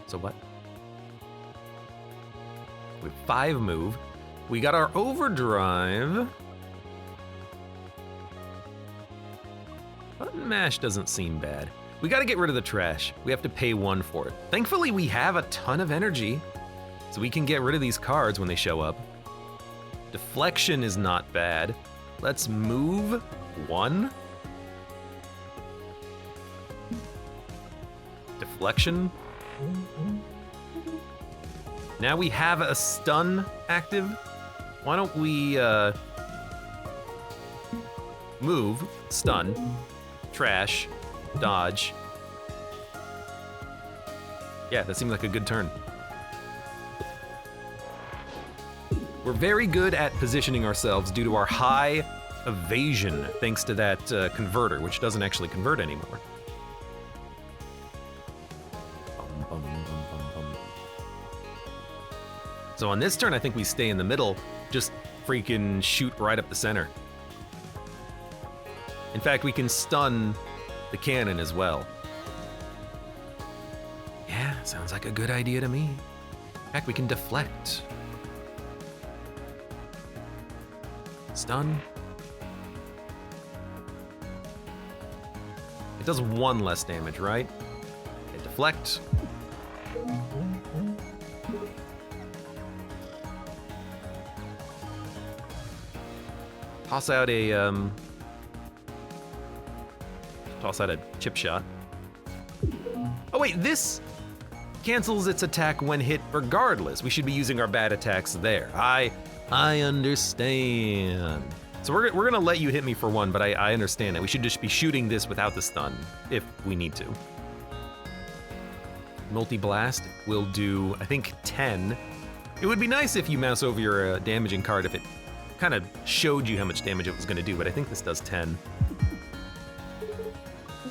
So what? We have 5 move. We got our overdrive. Button mash doesn't seem bad. We gotta get rid of the trash. We have to pay 1 for it. Thankfully, we have a ton of energy, so we can get rid of these cards when they show up. Deflection is not bad. Let's move 1. Deflection. Now we have a stun active. Why don't we move, stun, trash, dodge. Yeah, that seems like a good turn. We're very good at positioning ourselves due to our high evasion, thanks to that converter, which doesn't actually convert anymore. So on this turn, I think we stay in the middle, just freaking shoot right up the center. In fact, we can stun the cannon as well. Yeah, sounds like a good idea to me. In fact, we can deflect. Stun. It does 1 less damage, right? Okay, deflect. Toss out a chip shot. Oh wait, this cancels its attack when hit regardless. We should be using our bad attacks there. I understand. So we're gonna let you hit me for 1, but I understand that. We should just be shooting this without the stun if we need to. Multi-blast will do, I think, 10. It would be nice if you mouse over your damaging card if it kind of showed you how much damage it was gonna do, but I think this does 10.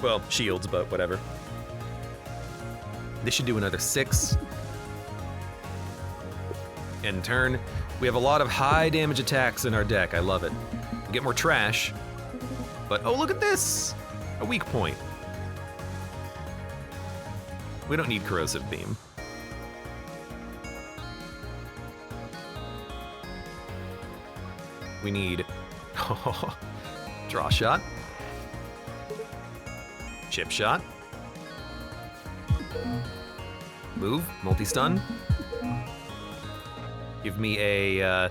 Well, shields, but whatever. This should do another 6. End turn. We have a lot of high damage attacks in our deck. I love it. We get more trash, but oh, look at this! A weak point. We don't need corrosive beam. We need draw shot, chip shot, move, multi-stun. Give me a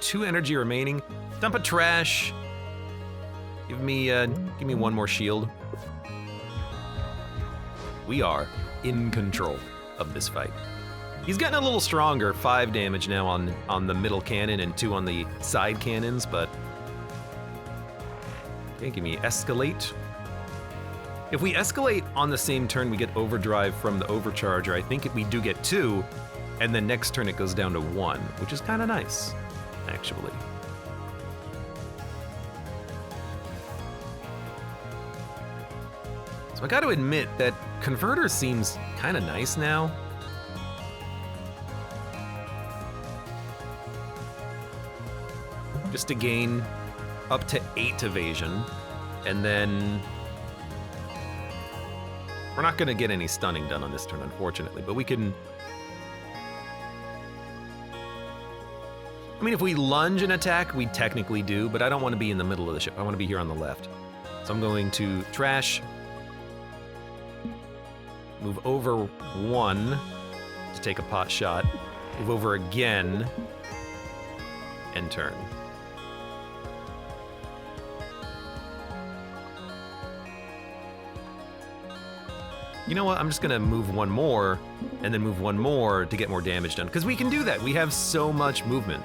2 energy remaining. Dump a trash. Give me 1 more shield. We are in control of this fight. He's gotten a little stronger, 5 damage now on the middle cannon and 2 on the side cannons, but... Okay, give me escalate. If we escalate on the same turn, we get overdrive from the overcharger. I think we do get 2, and then next turn it goes down to 1, which is kind of nice, actually. So I gotta admit that Converter seems kind of nice now. just to gain up to 8 evasion. And then we're not gonna get any stunning done on this turn, unfortunately, but we can. I mean, if we lunge and attack, we technically do, but I don't want to be in the middle of the ship. I want to be here on the left. So I'm going to trash, move over 1 to take a pot shot, move over again, and turn. You know what, I'm just gonna move 1 more, and then move 1 more to get more damage done, because we can do that. We have so much movement.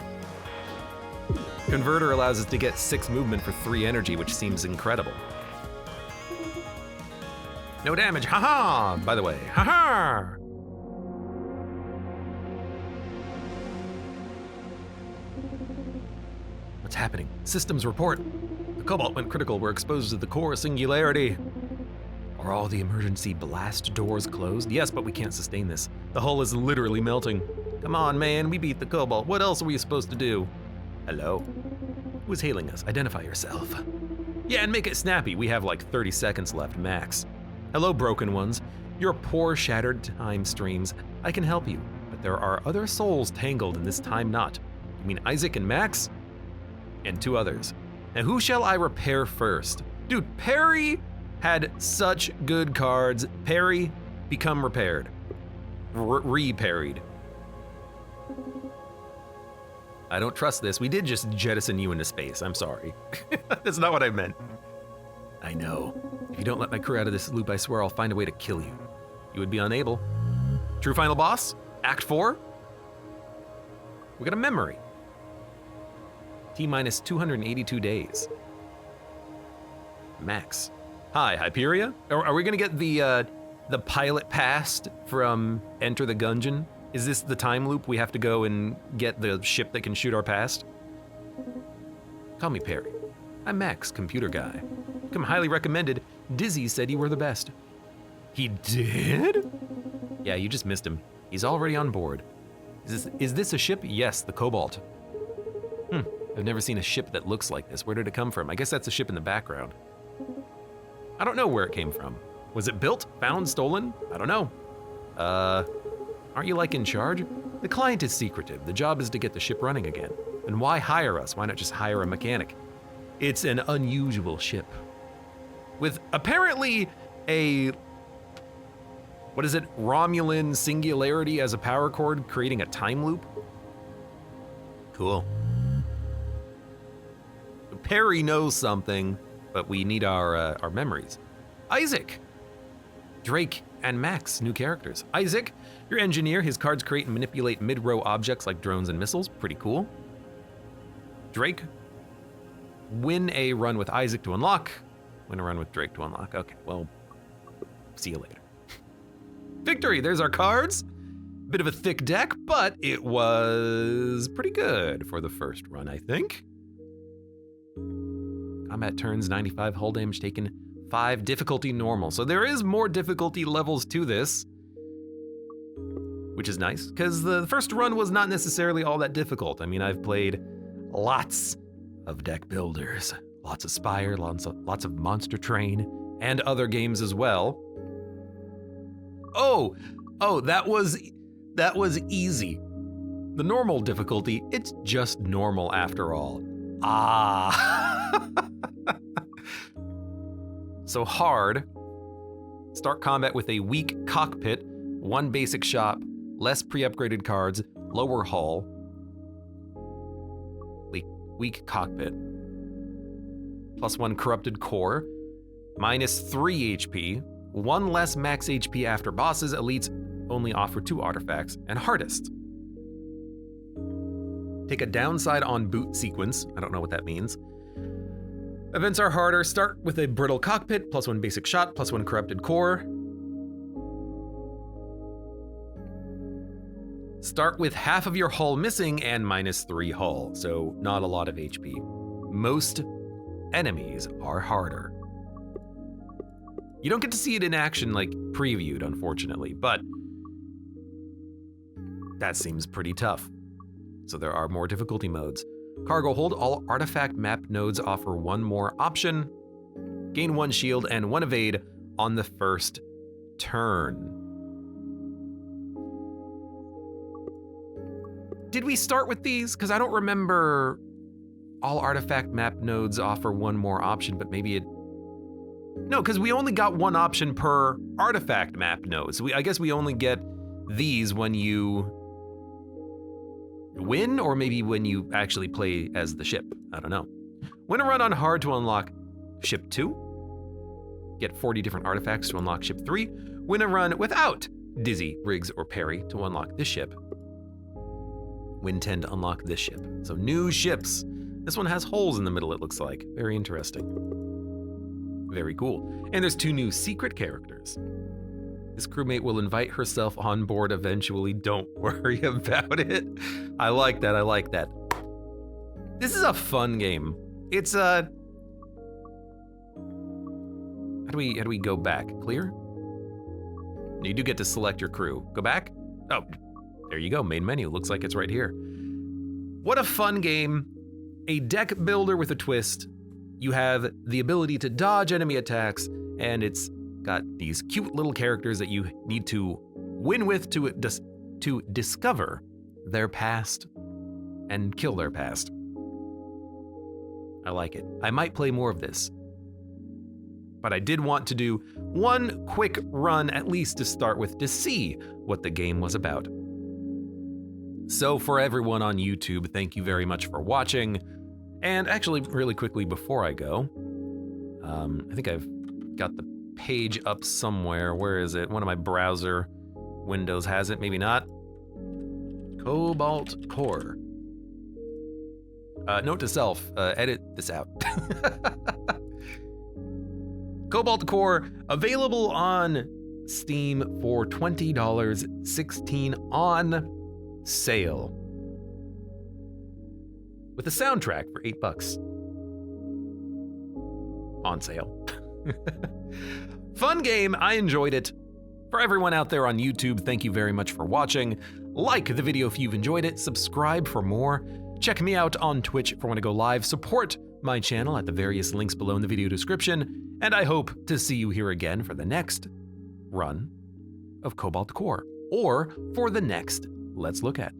Converter allows us to get 6 movement for 3 energy, which seems incredible. No damage, haha, by the way, haha! What's happening? Systems report. The Cobalt went critical. We're exposed to the core singularity. Are all the emergency blast doors closed? Yes, but we can't sustain this. The hull is literally melting. Come on, man, we beat the Cobalt. What else are we supposed to do? Hello? Who's hailing us? Identify yourself. Yeah, and make it snappy. We have like 30 seconds left, max. Hello, broken ones. Your poor, shattered time streams. I can help you, but there are other souls tangled in this time knot. You mean Isaac and Max? And 2 others. Now who shall I repair first? Dude, Perry had such good cards. Perry, become repaired. Re-parried. I don't trust this. We did just jettison you into space. I'm sorry. That's not what I meant. I know. If you don't let my crew out of this loop, I swear I'll find a way to kill you. You would be unable. True final boss? Act 4? We got a memory. T-minus 282 days. Max. Hi, Hyperia? Are we gonna get the pilot pass from Enter the Gungeon? Is this the time loop? We have to go and get the ship that can shoot our past? Call me Perry. I'm Max, computer guy. Come highly recommended. Dizzy said you were the best. He did? Yeah, you just missed him. He's already on board. Is this a ship? Yes, the Cobalt. I've never seen a ship that looks like this. Where did it come from? I guess that's a ship in the background. I don't know where it came from. Was it built, found, stolen? I don't know. Aren't you like in charge? The client is secretive. The job is to get the ship running again. And why hire us? Why not just hire a mechanic? It's an unusual ship. With apparently a, what is it, Romulan singularity as a power cord, creating a time loop? Cool. Perry knows something, but we need our memories. Isaac! Drake and Max, new characters. Isaac, your engineer. His cards create and manipulate mid-row objects like drones and missiles. Pretty cool. Drake, win a run with Isaac to unlock. Win a run with Drake to unlock. Okay, well, see you later. Victory, there's our cards. Bit of a thick deck, but it was pretty good for the first run, I think. Combat turns, 95 hull damage taken, 5 difficulty normal. So there is more difficulty levels to this, which is nice, because the first run was not necessarily all that difficult. I mean, I've played lots of deck builders, lots of Spire, lots of Monster Train, and other games as well. Oh, that was easy. The normal difficulty, it's just normal after all. So hard, start combat with a weak cockpit, 1 basic shop, less pre-upgraded cards, lower hull, weak cockpit, +1 corrupted core, -3 HP, 1 less max HP after bosses, elites only offer 2 artifacts, and hardest. Take a downside on boot sequence, I don't know what that means. Events are harder, start with a brittle cockpit, +1 basic shot, +1 corrupted core. Start with half of your hull missing and -3 hull, so not a lot of HP. Most enemies are harder. You don't get to see it in action like previewed, unfortunately, but that seems pretty tough. So there are more difficulty modes. Cargo hold, all artifact map nodes offer one more option. Gain 1 shield and 1 evade on the first turn. Did we start with these? Because I don't remember all artifact map nodes offer one more option, but maybe it... No, because we only got one option per artifact map node. So I guess we only get these when you win, or maybe when you actually play as the ship. I don't know. Win a run on hard to unlock ship 2. Get 40 different artifacts to unlock ship 3. Win a run without Dizzy, Riggs, or Parry to unlock this ship. Win 10 to unlock this ship. So new ships. This one has holes in the middle, it looks like. Very interesting. Very cool. And there's 2 new secret characters. This crewmate will invite herself on board eventually. Don't worry about it. I like that, I like that. This is a fun game. It's a... How do we go back? Clear? You do get to select your crew. Go back? Oh, there you go, main menu. Looks like it's right here. What a fun game. A deck builder with a twist. You have the ability to dodge enemy attacks, and it's got these cute little characters that you need to win with to discover their past and kill their past. I like it. I might play more of this. But I did want to do one quick run, at least to start with, to see what the game was about. So for everyone on YouTube, thank you very much for watching. And actually, really quickly before I go, I think I've got the page up somewhere. Where is it? One of my browser windows has it, maybe not. Cobalt Core. Note to self, edit this out. Cobalt Core, available on Steam for $20, 16 on sale. With a soundtrack for $8. On sale. Fun game, I enjoyed it. For everyone out there on YouTube, thank you very much for watching. Like the video if you've enjoyed it, subscribe for more. Check me out on Twitch if I want to go live. Support my channel at the various links below in the video description. And I hope to see you here again for the next run of Cobalt Core, or for the next Let's Look At.